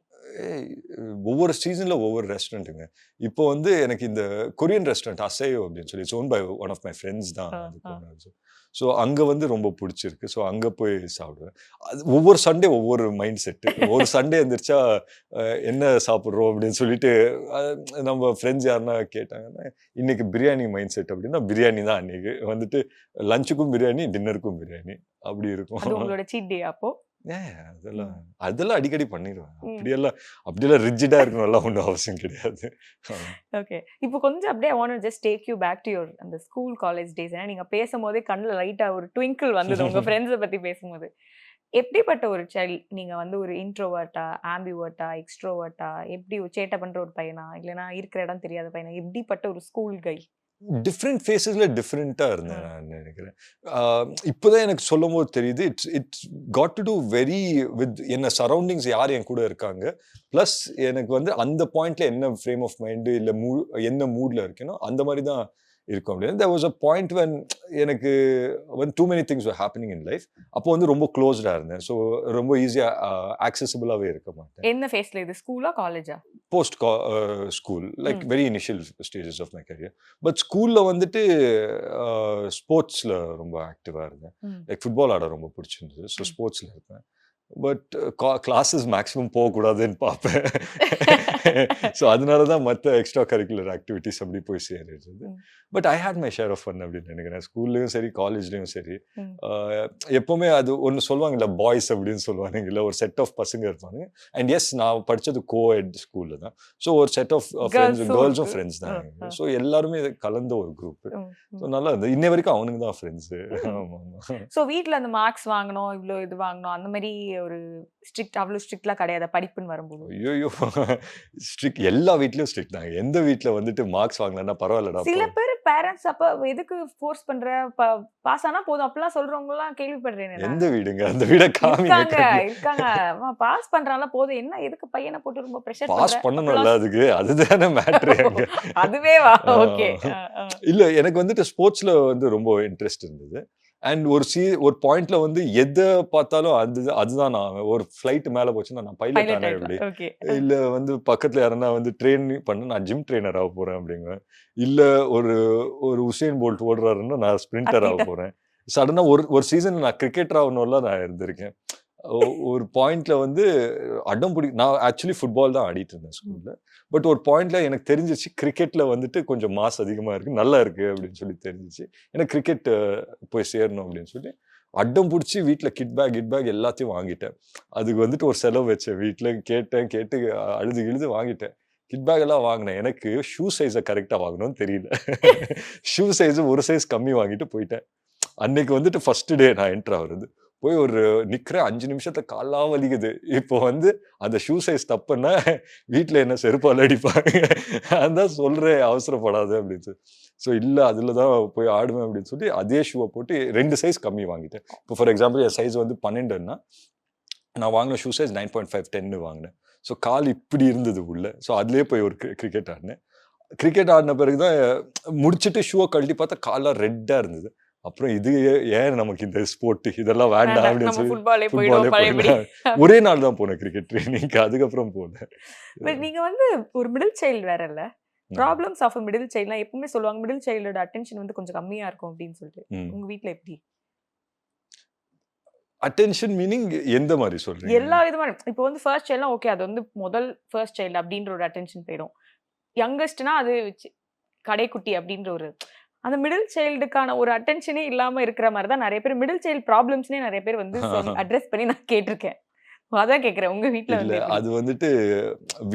ஒவ்வொரு சீசன்ல ஒவ்வொரு ரெஸ்டாரண்ட்டுங்க. இப்போ வந்து எனக்கு இந்த கொரியன் ரெஸ்டாரண்ட் அசையோ அப்படின்னு சொல்லி owned by one of my friends தான். ஸோ அங்கே வந்து ரொம்ப பிடிச்சிருக்கு. ஸோ அங்கே போய் சாப்பிடுவேன். அது ஒவ்வொரு சண்டே ஒவ்வொரு மைண்ட் செட்டு. ஒரு சண்டே எழுந்திரிச்சா என்ன சாப்பிட்றோம் அப்படின்னு சொல்லிட்டு நம்ம ஃப்ரெண்ட்ஸ் யாருன்னா கேட்டாங்கன்னா இன்னைக்கு பிரியாணி மைண்ட் செட் அப்படின்னா பிரியாணி தான். அன்னைக்கு வந்துட்டு லஞ்சுக்கும் பிரியாணி, டின்னருக்கும் பிரியாணி அப்படி இருக்கும். உங்களோட சீட் டே அப்போ? அதெல்லாம் அடிக்கடி பண்ணிடுவேன். அப்படியெல்லாம் ரிஜிடா இருக்கணும்லாம் ஒன்றும் அவசியம் கிடையாது. ஓகே, இப்போ கொஞ்சம் அப்படியே I want to just take you back to your அந்த ஸ்கூல் காலேஜ் டேஸ். ஏன்னா நீங்க பேசும்போதே கண்ணில் லைட்டா ஒரு ட்விங்கிள் வந்தது உங்க ஃப்ரெண்ட்ஸை பத்தி பேசும்போது. எப்படிப்பட்ட ஒரு சைல்ட் நீங்க வந்து? ஒரு இன்ட்ரோவர்ட்டா, ஆம்பிவர்ட்டா, எக்ஸ்ட்ரோவர்ட்டா, எப்படி சேட்டை பண்ற ஒரு பையனா, இல்லைன்னா இருக்கிற இடம் தெரியாத பையனா, எப்படிப்பட்ட ஒரு ஸ்கூல் கை? டிஃப்ரெண்ட் ஃபேஸஸ்ல டிஃப்ரெண்ட்டாக இருந்தேன் நான் நினைக்கிறேன். இப்போதான் எனக்கு சொல்லும் போது தெரியுது it's got to do very with என்ன சரௌண்டிங்ஸ் யார் என் கூட இருக்காங்க, ப்ளஸ் எனக்கு வந்து அந்த பாயிண்ட்ல என்ன ஃப்ரேம் ஆஃப் மைண்டு இல்லை என்ன மூட்ல இருக்கேனோ அந்த மாதிரி தான் இருக்கும் அப்படின்னு. there was a point when எனக்கு when too many things were happening in life. அப்போ வந்து ரொம்ப க்ளோஸ்டாக இருந்தேன். ஸோ ரொம்ப ஈஸியாக ஆக்சசிபிளாகவே இருக்க மாட்டேன். என்ன ஃபேஸ்ல இது? ஸ்கூலா காலேஜா? Post school, like very initial stages of my career. But ஸ்கூலில் வந்துட்டு ஸ்போர்ட்ஸில் ரொம்ப ஆக்டிவாக இருந்தேன். லைக் ஃபுட்பால் ஆட ரொம்ப பிடிச்சிருந்தது. ஸோ ஸ்போர்ட்ஸில் இருப்பேன். பட் கிளாஸஸ் மேக்ஸிமம் போகக்கூடாதுன்னு பார்ப்பேன். ஸோ அதனால தான் மற்ற எக்ஸ்ட்ரா கரிக்குலர் ஆக்டிவிட்டிஸ் அப்படி போய் சேருது. But I had my share of fun அப்படின்னு நினைக்கிறேன். ஸ்கூல்லையும் சரி காலேஜ்லையும் சரி. எப்போவுமே அது ஒன்று சொல்லுவாங்கல்ல, பாய்ஸ் அப்படின்னு சொல்லுவாங்க, இல்லை ஒரு செட் ஆஃப் பசங்க இருப்பாங்க. அண்ட் எஸ், நான் படித்தது கோஎட் ஸ்கூலில் தான். ஸோ ஒரு செட் ஆஃப் ஃப்ரெண்ட்ஸ், கேர்ள்ஸும் ஃப்ரெண்ட்ஸ் தான். ஸோ எல்லாருமே கலந்த ஒரு குரூப். ஸோ நல்லா இருந்தது. இன்ன வரைக்கும் அவனுக்கு தான் ஃப்ரெண்ட்ஸு. ஸோ வீட்டில் அந்த மார்க்ஸ் வாங்கணும், இவ்வளோ இது வாங்கணும், அந்த மாதிரி ஒரு ஸ்ட்ரிக்ட், அவ்வளோ ஸ்ட்ரிக்ட்லாம் கிடையாது படிப்புன்னு வரும்போது? ஐயோ, ஸ்ட்ரிக்ட் எல்லா வீட்லயும் ஸ்ட்ரிக்ட் தாங்க. எந்த வீட்டில் வந்துட்டு மார்க்ஸ் வாங்கலன்னா பரவாயில்லடா. சில பேர் பேரண்ட்ஸ் அப்ப எதுக்கு ஃபோர்ஸ் பண்ற, பாஸ் ஆனா போதும் அப்பெல்லாம் சொல்றவங்க எல்லாம் கேள்விப்படுறேன். எந்த வீடுங்க? அந்த வீட காமிங்க. இருக்காங்க, பாஸ் பண்றால போதும், என்ன எதுக்கு பையனை போட்டு ரொம்ப பிரஷர் பாஸ் பண்ணணும்ல, அதுக்கு அதுதானே மேட்டர். அதுவே வா. ஓகே. இல்ல, எனக்கு வந்துட்டு ஸ்போர்ட்ஸ்ல வந்து ரொம்ப இன்ட்ரெஸ்ட் இருந்தது. அண்ட் ஒரு பாயிண்ட்ல வந்து எதை பார்த்தாலும் அதுதான். நான் ஒரு ஃபிளைட் மேல போச்சுன்னா நான் பைலட் ஆனேன் எப்படி, இல்ல வந்து பக்கத்துல யாருன்னா வந்து ட்ரெயின் பண்ண நான் ஜிம் ட்ரெயினர் ஆக போறேன் அப்படிங்க, இல்ல ஒரு உசேன் போல்ட் ஓடுறாருன்னா நான் ஸ்பிரிண்டர் ஆக போறேன். சடனா ஒரு சீசன் நான் கிரிக்கெட்டர் ஆகணும்லாம் நான் இருந்திருக்கேன். ஒரு பாயிண்ட்ல வந்து நான் ஆக்சுவலி ஃபுட்பால் தான் ஆடிட்டு இருந்தேன் ஸ்கூல்ல. பட் ஒரு பாயிண்ட்ல எனக்கு தெரிஞ்சிச்சு கிரிக்கெட்ல வந்துட்டு கொஞ்சம் மாஸ் அதிகமா இருக்கு, நல்லா இருக்கு அப்படின்னு சொல்லி தெரிஞ்சிச்சு. எனக்கு கிரிக்கெட் போய் சேரணும் அப்படின்னு சொல்லி அடம் பிடிச்சி வீட்டில் கிட் பேக் எல்லாத்தையும் வாங்கிட்டேன். அதுக்கு வந்துட்டு ஒரு செலவு வச்சேன். வீட்டில் கேட்டு அழுது வாங்கிட்டேன். கிட் பேக் எல்லாம் வாங்கினேன். எனக்கு ஷூ சைஸை கரெக்டாக வாங்கணும்னு தெரியல. ஷூ சைஸு ஒரு சைஸ் கம்மி வாங்கிட்டு போயிட்டேன். அன்னைக்கு வந்துட்டு ஃபர்ஸ்ட் டே நான் என்ட்ரு ஆகுறது. போய் ஒரு நிற்கிறேன், 5 நிமிஷத்துல கால்லாம் வலிக்குது. இப்போ வந்து அந்த ஷூ சைஸ் தப்புன்னா வீட்டில் என்ன செருப்பால் அடிப்பாங்க. அதான் சொல்கிறேன், அவசரப்படாது அப்படின்னு சொல்லி. ஸோ இல்லை, அதில் தான் போய் ஆடுவேன் அப்படின்னு சொல்லி அதே ஷூவை போட்டு 2 சைஸ் கம்மி வாங்கிட்டேன். இப்போ ஃபார் எக்ஸாம்பிள் என் சைஸ் வந்து 12ன்னா நான் வாங்கின ஷூ சைஸ் 9.5 10 வாங்கினேன். ஸோ கால் இப்படி இருந்தது உள்ள. ஸோ அதுலேயே போய் ஒரு கிரிக்கெட் ஆடினேன். கிரிக்கெட் ஆடின பிறகு தான் முடிச்சுட்டு ஷூவை கழட்டி பார்த்தா கால்லாம் ரெட்டாக இருந்தது. அப்புறம் இது ஏன் நமக்கு இந்த ஸ்போர்ட் இதெல்லாம் வேண்டாம் அப்படின்னு சொல்லி ஃபுட்பாலே ஒரே நாள் தான் போனேன் கிரிக்கெட் ட்ரைனிங்க்கு. அதுக்கப்புறம் போனேன். பட் நீங்க வந்து ஒரு மிடில் சைல்டு வேற இல்ல, ப்ராப்ளம்ஸ் ஆஃப் மிடில் சைல்ட்லாம் எப்பவுமே சொல்லுவாங்க மிடில் சைல்டோட அட்டென்ஷன் வந்து கொஞ்சம் கம்மியா இருக்கும் அப்படின்னு சொல்லிட்டு. உங்க வீட்ல எப்படி? அட்டென்ஷன் மீனிங் எந்த மாதிரி சொல்றீங்க? எல்லா விதமான இப்போ வந்து ஃபர்ஸ்ட் சைல்ட்லாம் ஓகே, அது வந்து முதல் ஃபர்ஸ்ட் சைல்டு அப்படின்ற ஒரு அட்டென்ஷன் போயிடும். யங்கஸ்ட்னா அது கடைக்குட்டி அப்படின்ற ஒரு அந்த மிடில் சைல்டுக்கான ஒரு அட்டென்ஷனே இல்லாம இருக்கிற மாதிரி தான் நிறைய பேர் மிடில் சைல்டு ப்ராப்ளம்ஸ்னே நிறைய பேர் வந்து அட்ரஸ் பண்ணி நான் கேட்டிருக்கேன். அதான் கேட்குறேன் உங்க வீட்டில் இல்லை அது வந்துட்டு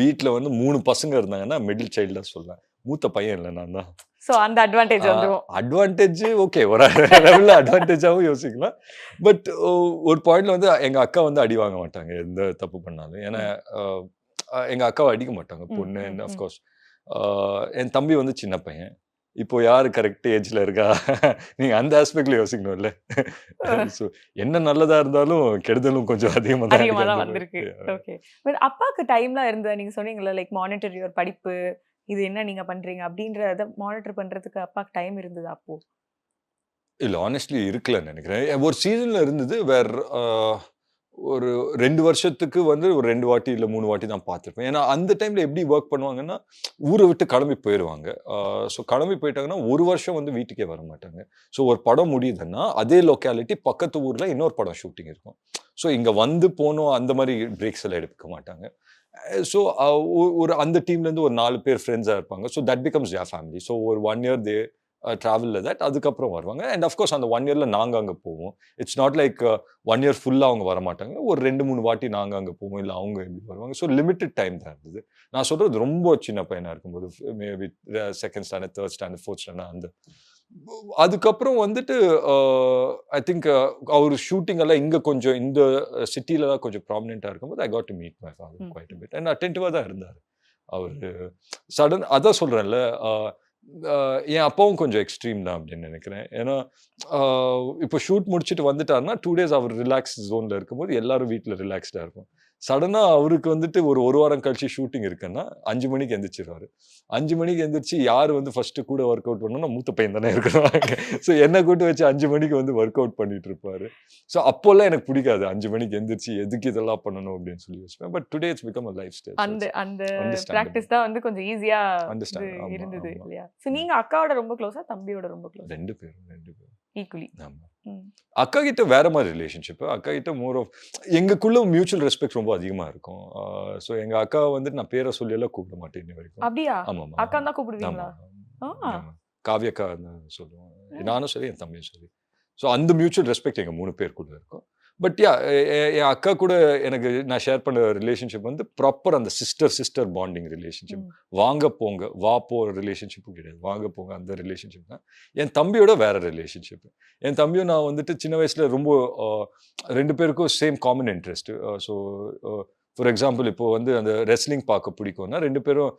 வீட்டில் வந்து 3 பசங்க இருந்தாங்கன்னா மிடில் சைல்டு தான் சொல்லுவேன். மூத்த பையன் இல்லை நான் தான். ஸோ அந்த அட்வான்டேஜ் வந்துடும். அட்வான்டேஜ் ஓகே, ஒரு லெவலில் அட்வான்டேஜாகவும் யோசிக்கலாம். பட் ஒரு பாயிண்ட்ல வந்து எங்கள் அக்கா வந்து அடி வாங்க மாட்டாங்க எந்த தப்பு பண்ணாலும். ஏன்னா எங்கள் அக்காவை அடிக்க மாட்டாங்க பொண்ணு. அஃப்கோர்ஸ் என் தம்பி வந்து சின்ன பையன். இப்போ யாரு கரெக்ட் ஏஜ்ல இருக்கா, நீங்க அந்த ஆஸ்பெக்ட்ல யோசிக்கணும்ல. ஸோ என்ன நல்லதா இருந்தாலும் கெடுதலும் கொஞ்சம் அதிகமா தான் வந்திருக்கு. ஓகே, பட் அப்பாக்கு டைம்லாம் இருந்ததா? நீங்க சொன்னீங்கல்ல லைக் மானிட்டர் யுவர் படிப்பு, இது என்ன நீங்க பண்றீங்க அப்படின்றத மானிட்டர் பண்றதுக்கு அப்பாக்கு டைம் இருந்ததா அப்போ? இல்ல ஆனஸ்ட்லி இருக்கலன்னு நினைக்கிறேன். ஒரு சீசன்ல இருந்தது வேற. ஒரு 2 வருஷத்துக்கு வந்து ஒரு 2 வாட்டி இல்லை 3 வாட்டி தான் பார்த்துருப்பேன். ஏன்னா அந்த டைம்ல எப்படி ஒர்க் பண்ணுவாங்கன்னா ஊரை விட்டு கிளம்பி போயிடுவாங்க. ஸோ கிளம்பி போயிட்டாங்கன்னா ஒரு வருஷம் வந்து வீட்டுக்கே வர மாட்டாங்க. ஸோ ஒரு படம் முடியுதுன்னா அதே லொக்காலிட்டி பக்கத்து ஊர்ல இன்னொரு படம் ஷூட்டிங் இருக்கும். ஸோ இங்க வந்து போனோம் அந்த மாதிரி பிரேக்ஸ் எல்லாம் எடுக்க மாட்டாங்க. ஸோ ஒரு அந்த டீம்ல இருந்து ஒரு 4 பேர் ஃப்ரெண்ட்ஸா இருப்பாங்க. So that becomes your family. So ஒரு 1 இயர் தே ட்ராவலில் தட் அதுக்கப்புறம் வருவாங்க. அண்ட் அஃப்கோர்ஸ் அந்த 1 இயரில் நாங்கள் அங்கே போவோம். இட்ஸ் நாட் லைக் 1 இயர் ஃபுல்லாக அவங்க வரமாட்டாங்க. ஒரு 2-3 வாட்டி நாங்கள் அங்கே போவோம், இல்லை அவங்க எப்படி வருவாங்க. ஸோ லிமிட்டட் டைம் தான் இருந்தது. நான் சொல்கிறது ரொம்ப சின்ன பையனாக இருக்கும்போது, maybe 2nd standard 3rd standard 4th standard அந்த. அதுக்கப்புறம் வந்துட்டு ஐ திங்க் அவர் ஷூட்டிங் எல்லாம் இங்கே கொஞ்சம் இந்த சிட்டியில தான் கொஞ்சம் ப்ராமினெண்ட்டாக இருக்கும்போது I got to meet my father quite a bit. And அட்டென்டிவாக தான் இருந்தார் அவர். சடன் அதான் சொல்கிறேன்ல, என் அப்பாவும் கொஞ்சம் எக்ஸ்ட்ரீம் தான் அப்படின்னு நினைக்கிறேன். ஏன்னா இப்போ ஷூட் முடிச்சுட்டு வந்துட்டாருன்னா 2 days அவர் ரிலாக்ஸ் ஜோனில் இருக்கும்போது எல்லாரும் வீட்டில் ரிலாக்ஸ்டாக இருக்கும். சடனாக அவருக்கு வந்துட்டு ஒரு வாரம் கழிச்சு ஷூட்டிங் இருக்குன்னா 5 மணிக்கு எந்திரிச்சிருவாரு. 5 மணிக்கு எந்திரிச்சு யார் வந்து ஃபர்ஸ்ட் கூட ஒர்க் அவுட் பண்ணணும்னா மூத்த பையன் தானே இருக்கிறாங்க. ஸோ என்னை கூட்டு வச்சு 5 மணிக்கு வந்து ஒர்க் அவுட் பண்ணிட்டு இருப்பாரு. ஸோ அப்போல்லாம் எனக்கு பிடிக்காது 5 மணிக்கு எந்திரிச்சு எதுக்கு இதெல்லாம் பண்ணணும் அப்படின்னு சொல்லி யோசிப்பேன். But today it's become a life style. அந்த பிராக்டிஸ் தான் வந்து கொஞ்சம் ஈஸியா இருந்தது இல்லையா? ஸோ நீங்க அக்காவோட ரொம்ப க்ளோஸா தம்பியோட ரொம்ப க்ளோஸ்? ரெண்டு பேரும் ஈக்குவலி. ஆமா. அக்கா கிட்ட வேற மாதிரி ரிலேஷன்ஷிப். அக்கா கிட்ட மோர் ஆஃப் எங்களுக்குள்ள மியூச்சுவல் ரெஸ்பெக்ட் ரொம்ப அதிகமா இருக்கும். ஸோ எங்க அக்கா வந்துட்டு நான் பேரை சொல்லி எல்லாம் கூப்பிட மாட்டேன் இன்ன வரைக்கும். அப்படியா? ஆமா அக்கா தான் கூப்பிடுவீங்களா? காவியக்கா சொல்லுவோம். நானும் சரி என் தம்பியும் சரி. ஸோ அந்த மியூச்சுவல் ரெஸ்பெக்ட் எங்க 3 பேர் கூட இருக்கும். பட் யா என் அக்கா கூட எனக்கு நான் ஷேர் பண்ண ரிலேஷன்ஷிப் வந்து ப்ராப்பர் அந்த சிஸ்டர் பாண்டிங் ரிலேஷன்ஷிப். வாங்க போங்க வா போ ரிலேஷன்ஷிப்பும் கிடையாது, வாங்க போங்க அந்த ரிலேஷன்ஷிப் தான். என் தம்பியோட வேற ரிலேஷன்ஷிப். என் தம்பியும் நான் வந்துட்டு சின்ன வயசுல ரொம்ப 2 பேருக்கும் same common interest. So for example இப்போ வந்து அந்த ரெஸ்லிங் பார்க்க பிடிக்கும்னா 2 பேரும்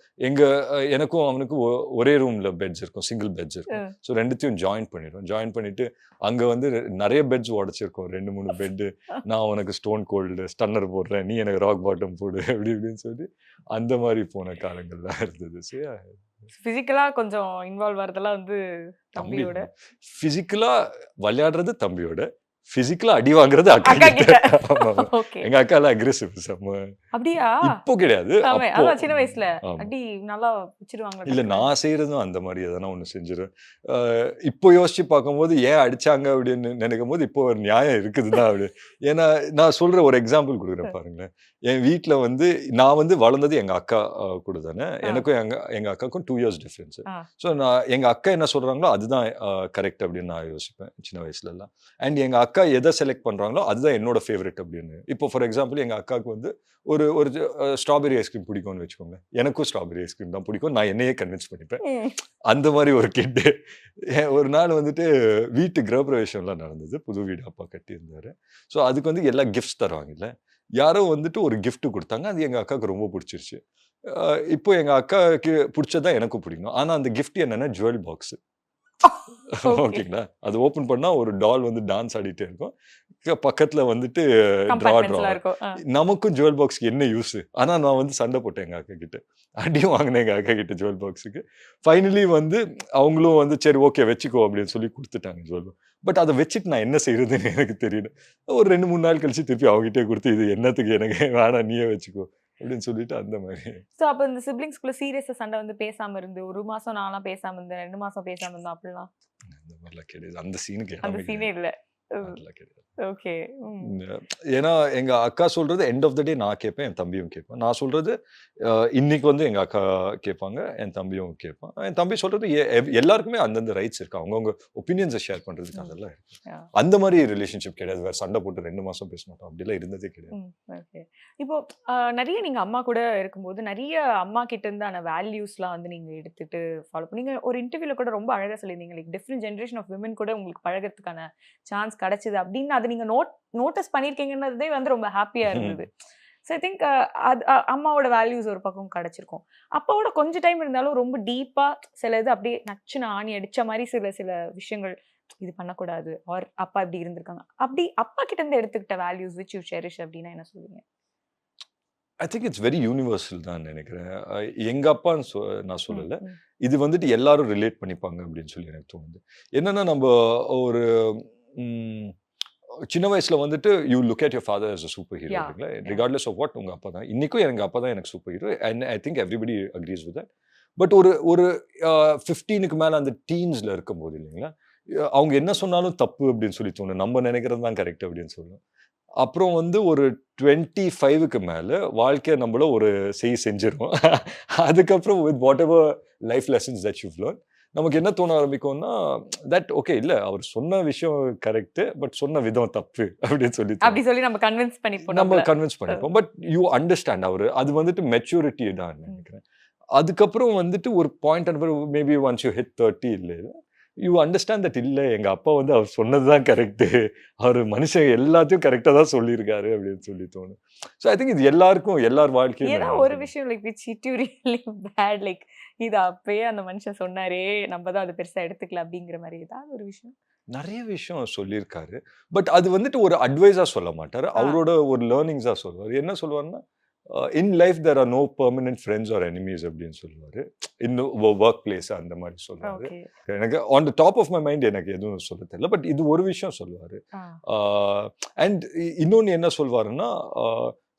எனக்கும் அவனுக்கும் ஒரே ரூம்ல பெட்ஸ் இருக்கும், சிங்கிள் பெட்ஸ் இருக்கும். ஸோ ரெண்டுத்தையும் ஜாயின் பண்ணிட்டு அங்க வந்து நிறைய பெட்ஸ் உடச்சிருக்கோம், 2-3 பெட்டு. நான் உனக்கு ஸ்டோன் கோல்டு ஸ்டன்னர் போடுறேன், நீ எனக்கு ராக் பாட்டம் போடு அப்படி இப்படின்னு சொல்லி அந்த மாதிரி போன காலங்கள்லாம் இருந்தது. ஸோ பிசிக்கலா கொஞ்சம் இன்வால்வ் ஆகிறதெல்லாம் வந்து தம்பியோட, பிசிக்கலா விளையாடுறது தம்பியோட, பிசிக்கலா அடி வாங்குறது அக்கா கிட்ட. எங்க அக்கா எல்லாம் அக்ரெசிவ் செம்ம. அப்படியா? இப்போ கிடையாது, அதான் சின்ன வயசுல அடி நல்லா வச்சிருவாங்க. இல்ல நான் செய்யறதும் அந்த மாதிரி எதனா ஒண்ணு செஞ்சிருவேன். இப்போ யோசிச்சு பார்க்கும்போது ஏன் அடிச்சாங்க அப்படின்னு நினைக்கும் போது இப்போ ஒரு நியாயம் இருக்குதுதான் அப்படி. ஏன்னா நான் சொல்ற ஒரு எக்ஸாம்பிள் கொடுக்குறேன் பாருங்களேன். என் வீட்டுல வந்து நான் வந்து வளர்ந்தது எங்க அக்கா கூட தானே. எனக்கும் எங்க அக்காவுக்கும் 2 years டிஃபரன்ஸ். ஸோ நான் எங்க அக்கா என்ன சொல்றாங்களோ அதுதான் கரெக்ட் அப்படின்னு நான் யோசிப்பேன் சின்ன வயசுல எல்லாம். அண்ட் எங்க அக்கா எதை செலக்ட் பண்றாங்களோ அதுதான் என்னோட ஃபேவரட் அப்படின்னு. இப்போ ஃபார் எக்ஸாம்பிள் எங்க அக்காவுக்கு வந்து ஒரு ஸ்ட்ராபெரி ஐஸ்கிரீம் பிடிக்கும்னு வச்சுக்கோங்க, எனக்கும் ஸ்ட்ராபெரி ஐஸ்கிரீம் தான் பிடிக்கும், நான் என்னையே கன்வின்ஸ் பண்ணிப்பேன். அந்த மாதிரி ஒரு கிட்டு. ஒரு நாள் வந்துட்டு வீட்டு கிரகப்பிரவேசம்லாம் நடந்தது, புது வீடு அப்பா கட்டி இருந்தாரு. ஸோ அதுக்கு வந்து எல்லா கிஃப்ட்ஸ் தருவாங்கல்ல, யாரோ வந்துட்டு ஒரு கிஃப்ட் கொடுத்தாங்க, அது எங்க அக்காவுக்கு ரொம்ப பிடிச்சிருச்சு. இப்போ எங்க அக்காவுக்கு பிடிச்சதான் எனக்கும் பிடிக்கும். ஆனா அந்த கிஃப்ட் என்னன்னா ஜுவல் பாக்ஸ். ஓகேங்களா? அது ஓபன் பண்ணா ஒரு டால் வந்து டான்ஸ் ஆடிட்டே இருக்கும், பக்கத்துல வந்துட்டு நமக்கும் ஜுவல் பாக்ஸ்க்கு என்ன யூஸ். ஆனா நான் வந்து சண்டை போட்டேன் எங்க அக்கா கிட்ட, அடியும் வாங்கினேன் எங்க அக்கா கிட்ட ஜுவல் பாக்ஸுக்கு. ஃபைனலி வந்து அவங்களும் வந்து சரி ஓகே வச்சுக்கோ அப்படின்னு சொல்லி கொடுத்துட்டாங்க ஜுவல் பாக்ஸ். பட் அதை வச்சுட்டு நான் என்ன செய்யறதுன்னு எனக்கு தெரியல. ஒரு 2-3 நாள் கழிச்சு திருப்பி அவங்ககிட்டே கொடுத்து இது என்னத்துக்கு, எனக்கு வேணாம் நீயே வச்சுக்கோ அப்படின்னு சொல்லிட்டு அந்த மாதிரி. சோ அப்ப இந்த சிப்லிங்ஸ்குள்ள சீரியஸா சண்டை வந்து பேசாம இருந்து 1 மாசம் நான்லாம் பேசாம இருந்தேன், 2 மாசம் பேசாம இருந்தோம் அப்படிலாம்? அந்த மாதிரிலாம் கிடையாது. அந்த சீனுக்கு அந்த சீனே இல்ல. அதெல்லாம் கிடையாது. ஓகே. ஏன்னா எங்க அக்கா சொல்றது எண்ட் ஆஃப் த டே நான் கேட்பேன், என் தம்பியும் கேட்பேன். நான் சொல்றது இன்னைக்கு வந்து எங்க அக்கா கேட்பாங்க, என் தம்பியும் கேட்பான். என் தம்பி சொல்றது எல்லாருக்குமே அந்தந்த ரைட்ஸ் இருக்கு, அவங்கவுங்க ஒப்பீனியன்ஸை ஷேர் பண்றதுக்கு அதெல்லாம் இருக்கு. அந்த மாதிரி ரிலேஷன்ஷிப் கிடையாது. வேற சண்டை போட்டு 2 மாசம் பேச மாட்டோம், அப்படிலாம் இருந்ததே கிடையாது. ஓகே. இப்போ நிறைய நீங்க அம்மா கூட இருக்கும்போது நிறைய அம்மா கிட்ட இருந்தான வேல்யூஸ்லாம் வந்து நீங்க எடுத்துட்டு ஃபாலோ பண்ணீங்க. ஒரு இன்டர்வியூல கூட ரொம்ப அழகா சொல்லியிருந்தீங்க, like different generation of women கூட உங்களுக்கு பழகிறதுக்கான சான்ஸ் கிடைச்சது அப்படின்னு. அது நீங்க நோட்டீஸ் பண்ணியிருக்கீங்கன்னதே வந்து ரொம்ப ஹாப்பியா இருந்தது. ஸோ ஐ திங்க் அது அம்மாவோட வேல்யூஸ் ஒரு பக்கம் கிடைச்சிருக்கும். அப்பாவோட கொஞ்சம் டைம் இருந்தாலும் ரொம்ப டீப்பா சில இது அப்படியே நச்சுன்னு ஆணி அடிச்ச மாதிரி சில விஷயங்கள் இது பண்ணக்கூடாது, ஆர் அப்பா இப்படி இருந்திருக்காங்க, அப்படி அப்பா கிட்ட இருந்து எடுத்துக்கிட்ட வேல்யூஸ் விச் யூ செரிஷ் அப்படின்னா என்ன சொல்லுவீங்க? I think it's very universal தான் நினைக்கிறேன். எங்க அப்பான்னு நான் சொல்லலை, இது வந்துட்டு எல்லாரும் ரிலேட் பண்ணிப்பாங்க அப்படின்னு சொல்லி எனக்கு தோணுது. என்னன்னா நம்ம ஒரு சின்ன வயசுல வந்துட்டு you look at your father as a super hero இல்லைங்களா, ரிகார்ட்லெஸ் ஆஃப் வாட் உங்க அப்பா தான். இன்னைக்கும் எங்க அப்பா தான் எனக்கு super hero, and I think everybody agrees with that. But ஒரு 15க்கு மேல அந்த டீன்ஸ்ல இருக்கும்போது இல்லைங்களா, அவங்க என்ன சொன்னாலும் தப்பு அப்படின்னு சொல்லி தோணும், நம்ம நினைக்கிறது தான் கரெக்ட் அப்படின்னு சொல்லுவோம். அப்புறம் வந்து ஒரு 25க்கு மேல வாழ்க்கையை நம்மள ஒரு செஞ்சிடும். அதுக்கப்புறம் with what ever life lessons that you learn, நமக்கு என்ன தோண ஆரம்பிக்கும்னா தட் ஓகே இல்ல அவர் சொன்ன விஷயம் கரெக்ட், பட் சொன்ன விதம் தப்பு அப்படின்னு சொல்லி நம்ம கன்வின்ஸ் பண்ணிப்போம். பட் யூ அண்டர்ஸ்டாண்ட் அவரு, அது வந்துட்டு மெச்சூரிட்டி தான் நினைக்கிறேன். அதுக்கப்புறம் வந்துட்டு ஒரு point maybe once you hit 30 இல்லை, யூ அண்டர்ஸ்டாண்ட் தட் இல்லை எங்க அப்பா வந்து அவர் சொன்னதுதான் கரெக்ட், அவர் மனுஷன் எல்லாத்தையும் கரெக்டா தான் சொல்லியிருக்காரு அப்படின்னு சொல்லி தோணும். ஸோ ஐ திங்க் இது எல்லார் வாழ்க்கையும் ஒரு விஷயம் like which hit you really bad, like இது அப்பயே அந்த மனுஷன் சொன்னாரே நம்ம தான் அது பெருசா எடுத்துக்கல அப்படிங்கிற மாதிரி ஏதாவது ஒரு விஷயம்? நிறைய விஷயம் சொல்லியிருக்காரு, பட் அது வந்துட்டு ஒரு அட்வைஸா சொல்ல மாட்டாரு, அவரோட ஒரு லேர்னிங்ஸா சொல்லுவார். என்ன சொல்லுவாருன்னா, in life there are no permanent friends or enemies அப்படின்னு சொல்லுவாரு. இன்னும் ஒர்க் பிளேஸ் அந்த மாதிரி சொல்லுவாரு. எனக்கு on the top of my mind எனக்கு எதுவும் சொல்ல தெரியல, பட் இது ஒரு விஷயம் சொல்லுவாரு. அண்ட் இன்னொன்னு என்ன சொல்வாருன்னா,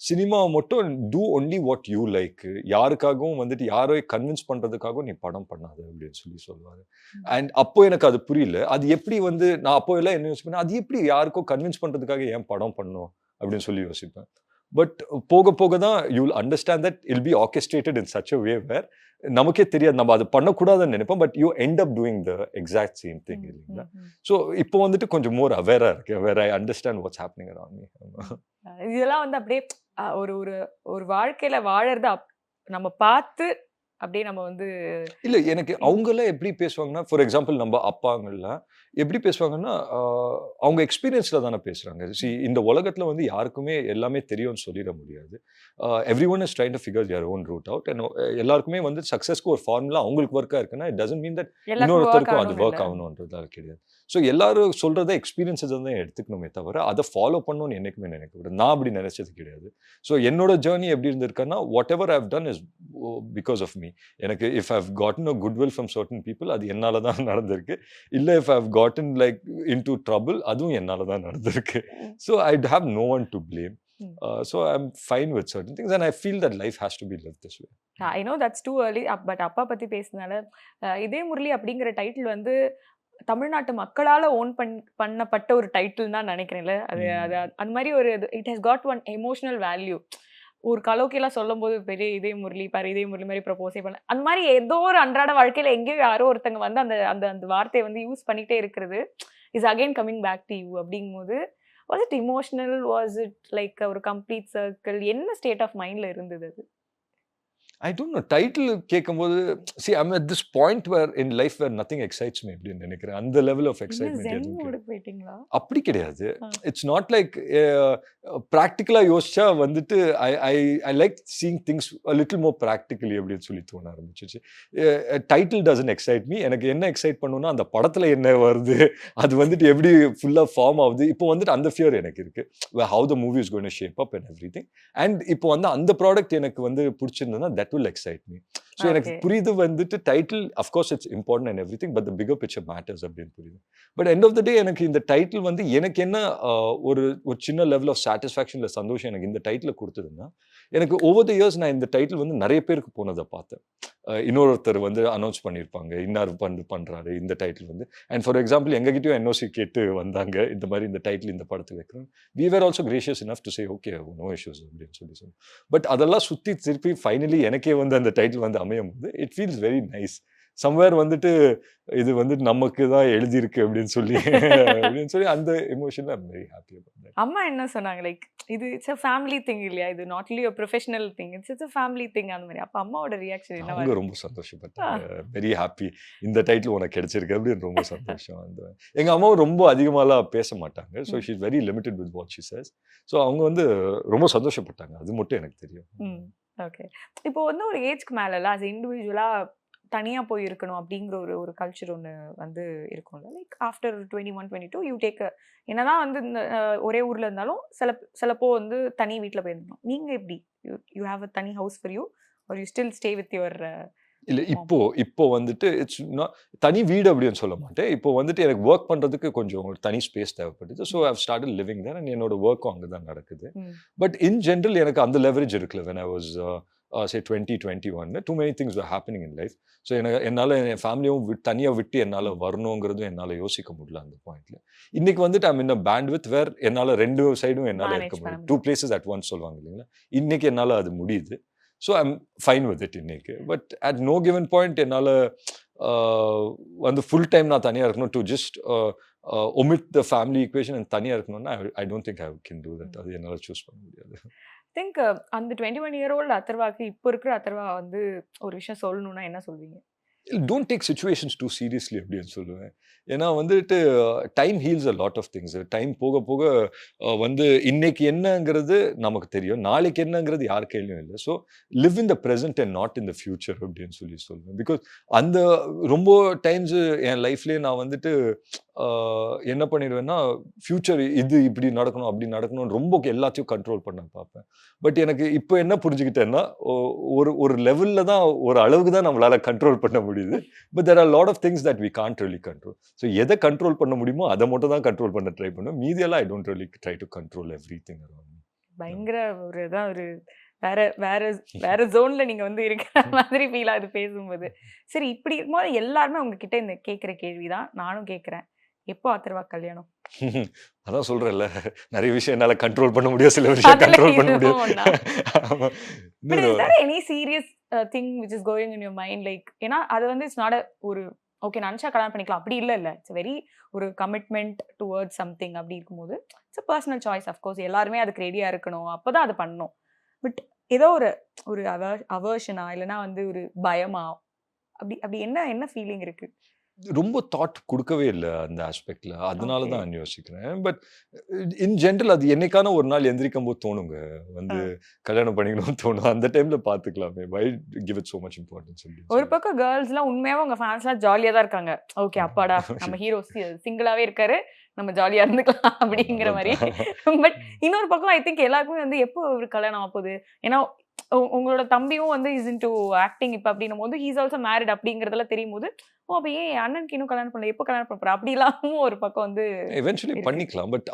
சினிமாவை மட்டும் do only what you like, யாருக்காகவும் வந்துட்டு யாரை கன்வின்ஸ் பண்றதுக்காகவும் நீ படம் பண்ணாது அப்படின்னு சொல்லி சொல்லுவாரு. அண்ட் அப்போ எனக்கு அது புரியல, அது எப்படி வந்து நான் அப்போ எல்லாம் என்ன யோசிப்பேன், அது எப்படி யாருக்கோ கன்வின்ஸ் பண்றதுக்காக ஏன் படம் பண்ணும் அப்படின்னு சொல்லி யோசிப்பேன். பட் போக போக தான் you will understand that it'll be orchestrated in such a way where நமக்கே தெரியாது, நம்ம அது பண்ணக்கூடாதுன்னு நினைப்போம், but you end up doing the exact same thing இல்லைங்களா. ஸோ இப்போ வந்துட்டு கொஞ்சம் மோர் அவேரா இருக்கேன், where I understand what's happening around me. இதெல்லாம் வந்து அப்படியே ஒரு வாழ்க்கையில வாழறத நம்ம பார்த்து அப்படியே நம்ம வந்து இல்ல எனக்கு அவங்கெல்லாம் எப்படி பேசுவாங்கன்னா, ஃபார் எக்ஸாம்பிள் நம்ம அப்பாங்கெல்லாம் எப்படி பேசுவாங்கன்னா, அவங்க எக்ஸ்பீரியன்ஸ்ல தானே பேசுறாங்க. இந்த உலகத்துல வந்து யாருக்குமே எல்லாமே தெரியும்னு சொல்லிட முடியாது. Everyone is trying to figure their own route out. எல்லாருக்குமே வந்து சக்சஸ்க்கு ஒரு ஃபார்முலா அவங்களுக்கு ஒர்க்கா இருக்குன்னா இட் டசன்ட் மீன் தட் இன்னொருத்தருக்கும் அது ஒர்க் ஆகணும்ன்றதால கிடையாது. ஸோ எல்லாரும் சொல்றத எக்ஸ்பீரியன்ஸஸ் தான் எடுத்துக்கணுமே தவிர அதை ஃபாலோ பண்ணணும்னு என்னைக்குமே நினைக்கக்கூடாது. நான் அப்படி நினைச்சது கிடையாது. ஸோ என்னோட ஜேர்னி எப்படி இருந்திருக்குன்னா, whatever I've done is because of me. எனக்கு if I've gotten a good will from certain people, அது என்னால தான் நடந்திருக்கு. இல்லை if I've gotten like into trouble, அதுவும் என்னால தான் நடந்திருக்கு. So I have no one to blame. So I'm fine with certain things and I feel that life has to be lived this way. I know that's too early, but அப்பா பத்தி பேசினால இதயம் முரளி அப்படிங்கிற title வந்து தமிழ்நாட்டு மக்களால own பண்ணப்பட்ட ஒரு title தான் நினைக்கிறேன்ல. அது அந்த மாதிரி ஒரு it has got one emotional value. ஒரு கலோக்கியெல்லாம் சொல்லும் போது பெரிய இதயம் முரளி பாரு, இதயம் முரளி மாதிரி ப்ரப்போஸே பண்ண, அந்த மாதிரி ஏதோ ஒரு அன்றாட வாழ்க்கையில எங்கேயோ யாரோ ஒருத்தங்க வந்து அந்த அந்த அந்த வார்த்தையை வந்து யூஸ் பண்ணிட்டே இருக்கிறது is again coming back to you. அப்படிங்கும்போது was it emotional, was it like ஒரு complete circle, என்ன ஸ்டேட் ஆஃப் மைண்ட்ல இருந்தது அது? I don't know. டைட்டில் கேட்கும்போது see I'm at this point where in life where nothing excites me அப்படின்னு நினைக்கிறேன். அந்த லெவல் ஆஃப் எக்ஸைட்மெண்ட் அப்படி கிடையாது. இட்ஸ் நாட் லைக் ப்ராக்டிக்கலா யோசிச்சா வந்துட்டு I like seeing things a little more practically அப்படின்னு சொல்லி தோண ஆரம்பிச்சிச்சு. Title doesn't excite me. எனக்கு என்ன எக்ஸைட் பண்ணுன்னா அந்த படத்துல என்ன வருது, அது வந்துட்டு எப்படி ஃபுல்லா ஃபார்ம் ஆகுது. இப்போ வந்துட்டு அந்த ஃபியர் எனக்கு இருக்கு, how the movie is going to shape up and everything. and இப்போ வந்து அந்த ப்ராடக்ட் எனக்கு வந்து பிடிச்சிருந்ததுன்னா that will excite me. So எனக்கு புரியுது வந்துட்டு title of course it's important and everything, but the bigger picture matters அப்படின்னு புரியுது. But end of the day எனக்கு இந்த டைட்டில் வந்து எனக்கு என்ன ஒரு சின்ன லெவல் ஆஃப் சாட்டிஸ்ஃபேக்ஷன்ல சந்தோஷம் எனக்கு இந்த டைட்டில் கொடுத்ததுன்னா, எனக்கு ஓவர் த இயர்ஸ் நான் இந்த டைட்டில் வந்து நிறைய பேருக்கு போனதை பார்த்தேன். இன்னொருத்தர் வந்து அனௌன்ஸ் பண்ணியிருப்பாங்க இன்னார் பண்ணுறாரு இந்த டைட்டில் வந்து. அண்ட் ஃபார் எக்ஸாம்பிள் எங்ககிட்டயும் என்ஓசி கேட்டு வந்தாங்க, இந்த மாதிரி இந்த டைட்டில் இந்த படத்துக்கு வைக்கிறோம். We were also gracious enough to say okay no issues அப்படின்னு சொல்லி. பட் அதெல்லாம் சுற்றி திருப்பி ஃபைனலி எனக்கே வந்து அந்த டைட்டில் வந்து அமையும் போது it feels very nice. Somewhere வந்துட்டு இது வந்துட்டு நமக்கு தான் எழுதியிருக்கு அப்படின்னு சொல்லி அந்த எமோஷன்ல I'm very happy about that. அம்மா என்ன சொன்னாங்க? லைக் இது இட்ஸ் a ஃபேமிலி திங் இல்லையா? இது not only a professional thing, it's a family thing அந்த மாதிரி. அப்ப அம்மாவோட ரியாக்ஷன் என்னவா? அவங்க ரொம்ப சந்தோஷப்பட்டாங்க. வெரி ஹாப்பி, இந்த டைட்டில் உனக்கு கிடைச்சிருக்கு அப்படின்னு ரொம்ப சந்தோஷம். அந்த எங்க அம்மாவும் ரொம்ப அதிகமாலாம் பேச மாட்டாங்க. So she is very limited with what she chase. So அவங்க வந்து ரொம்ப சந்தோஷப்பட்டாங்க, அது மட்டும் எனக்கு தெரியும். ஓகே. இப்போ வந்து ஒரு ஏஜ்க்கு மேலலாம் as இண்டிவிஜுவலா தனியாக போய் இருக்கணும் அப்படிங்கிற ஒரு கல்ச்சர் ஒன்று வந்து இருக்கும்ல. லைக் ஆஃப்டர் 21, 22 யூ டேக் என்னதான் வந்து இந்த ஒரே ஊரில் இருந்தாலும் சிலப்போ வந்து தனி வீட்டில் போயிருந்தோம். நீங்கள் எப்படி யூ ஹாவ் அ தனி house for you are you still stay with your? இல்லை இப்போ வந்துட்டு இட்ஸ் நாட் தனி வீடு அப்படின்னு சொல்ல மாட்டேன். இப்போ வந்துட்டு எனக்கு ஒர்க் பண்ணுறதுக்கு கொஞ்சம் ஒரு தனி ஸ்பேஸ் தேவைப்படுது. So I've started living there and என்னோட ஒர்க்கும் அங்கே தான் நடக்குது. பட் இன் ஜென்ரல் எனக்கு அந்த லெவரேஜ் இருக்குல்ல. when I was say 2021 too many things were happening in life. So என்னால் என் ஃபேமிலியும் தனியாக விட்டு என்னால் வரணுங்கிறதும் என்னால் யோசிக்க முடியல அந்த பாயிண்ட்ல. இன்னைக்கு வந்துட்டு ஐம் இன் அ பேண்ட்வித் வேர் என்னால் ரெண்டு சைடும் என்னால் இருக்க முடியும். 2 places at once சொல்லுவாங்க இல்லைங்களா. இன்னைக்கு என்னால் அது முடியுது. So I'm fine with it இன்னைக்கு. But at no given point என்னால் வந்து ஃபுல் டைம் நான் தனியாக இருக்கணும் to just omit the family equation and தனியாக இருக்கணும்னா I don't think I can do that. அது என்னால் சூஸ் பண்ண முடியாது. திங்க் அந்த 21-year-old அத்தர்வாக்கு இப்போ இருக்கிற அத்தர்வா வந்து ஒரு விஷயம் சொல்லணும்னா என்ன சொல்வீங்க? Don't take situations too seriously அப்படின்னு சொல்லுவேன். ஏன்னா வந்துட்டு time heals a lot of things. Time போக போக வந்து இன்னைக்கு என்னங்கிறது நமக்கு தெரியும், நாளைக்கு என்னங்கிறது யார் கையிலும் இல்லை. So live in the present and not in the future அப்படின்னு சொல்லுவேன். பிகாஸ் அந்த ரொம்ப டைம்ஸ் என் லைஃப்லேயே நான் வந்துட்டு என்ன பண்ணிடுவேன்னா ஃபியூச்சர் இது இப்படி நடக்கணும் அப்படி நடக்கணும்னு ரொம்ப எல்லாத்தையும் கண்ட்ரோல் பண்ண பார்ப்பேன். பட் எனக்கு இப்போ என்ன புரிஞ்சுக்கிட்டேன்னா ஒரு லெவலில் தான் ஒரு அளவுக்கு தான் நம்மளால கண்ட்ரோல் பண்ண முடியுது. But there are lot of things that we can't really control. So எதை கண்ட்ரோல் பண்ண முடியுமோ அதை மட்டும் தான் கண்ட்ரோல் பண்ண ட்ரை பண்ணுவேன். மீதியெல்லாம் I don't really try to control everything around me. பயங்கர ஒரு இதான் ஒரு வேற வேற வேற ஜோன்ல நீங்க வந்து இருக்கிற மாதிரி ஃபீல் ஆகுது பேசும்போது. சரி, இப்படி இருக்கும்போது எல்லாருமே உங்ககிட்ட இந்த கேட்குற கேள்விதான் நானும் கேட்குறேன், எப்போ அத்தர்வா கல்யாணம்? அதான் சொல்றேன்ல, நிறைய விஷயம் என்னால கண்ட்ரோல் பண்ண முடியும், சில விஷயம் கண்ட்ரோல் பண்ண முடியும். But is there any serious thing which is going in your mind? Like, ஏன்னா அது வந்து இட்ஸ் நாட் ஒரு ஓகே நினச்சா கல்யாணம் பண்ணிக்கலாம் அப்படி இல்லை. இட்ஸ் வெரி ஒரு கமிட்மெண்ட் டுவர்ட்ஸ் சம்திங். அப்படி இருக்கும்போது it's a personal choice. Of course எல்லாருமே அதுக்கு ரெடியாக இருக்கணும், அப்போ தான் அது பண்ணணும். பட் ஏதோ ஒரு அவர்ஷனா இல்லைன்னா வந்து ஒரு பயமா அப்படி அப்படி என்ன ஃபீலிங் இருக்கு? ரொம்ப தாட் கொடுக்கவே இல்லை அந்த ஆஸ்பெக்ட்ல. அதனால தான் யோசிக்கிறேன். பட் இன் ஜென்ரல் அது என்னைக்கான ஒரு நாள் எந்திரிக்கும் போது தோணுங்க, வந்து கல்யாணம் பண்ணிக்கணும்னு தோணும். அந்த டைம்ல பாத்துக்கலாமே, why give it so much importance. ஒரு பக்கம் கேர்ள்ஸ்லாம் உண்மையாவே உங்க ஃபேன்ஸ்லாம் ஜாலியா தான் இருக்காங்க. ஓகே அப்பாடா நம்ம ஹீரோ சிங்கிளாவே இருக்காரு, நம்ம ஜாலியா இருந்துக்கலாம் அப்படிங்கிற மாதிரி. பட் இன்னொரு பக்கம் ஐ திங்க் எல்லாருக்குமே வந்து எப்போ ஒரு கல்யாணம் ஆகுது, ஏன்னா உங்களோட தம்பியும் வந்து இஸ் இன்டு ஆக்டிங் இப்போ அப்படின்னும் போது ஹீஸ் ஆல்சோ மேரிட் அப்படிங்கிறதெல்லாம் தெரியும் போது அப்போ ஏன் அண்ணனுக்கு இன்னும் கல்யாணம் பண்ணல, எப்போ கல்யாணம் பண்ண அப்படிலாம் ஒரு பக்கம் வந்து எவென்ச்சுவலி பண்ணிக்கலாம். பட்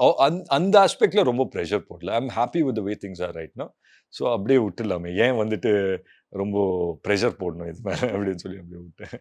அந்த ஆஸ்பெக்ட்ல ரொம்ப ப்ரெஷர் போடல. I am happy with the way things are right now. So அப்படியே விட்டுலாமே, ஏன் வந்துட்டு ரொம்ப ப்ரெஷர் போடணும் இது மேலே அப்படின்னு சொல்லி அப்படியே விட்டேன்.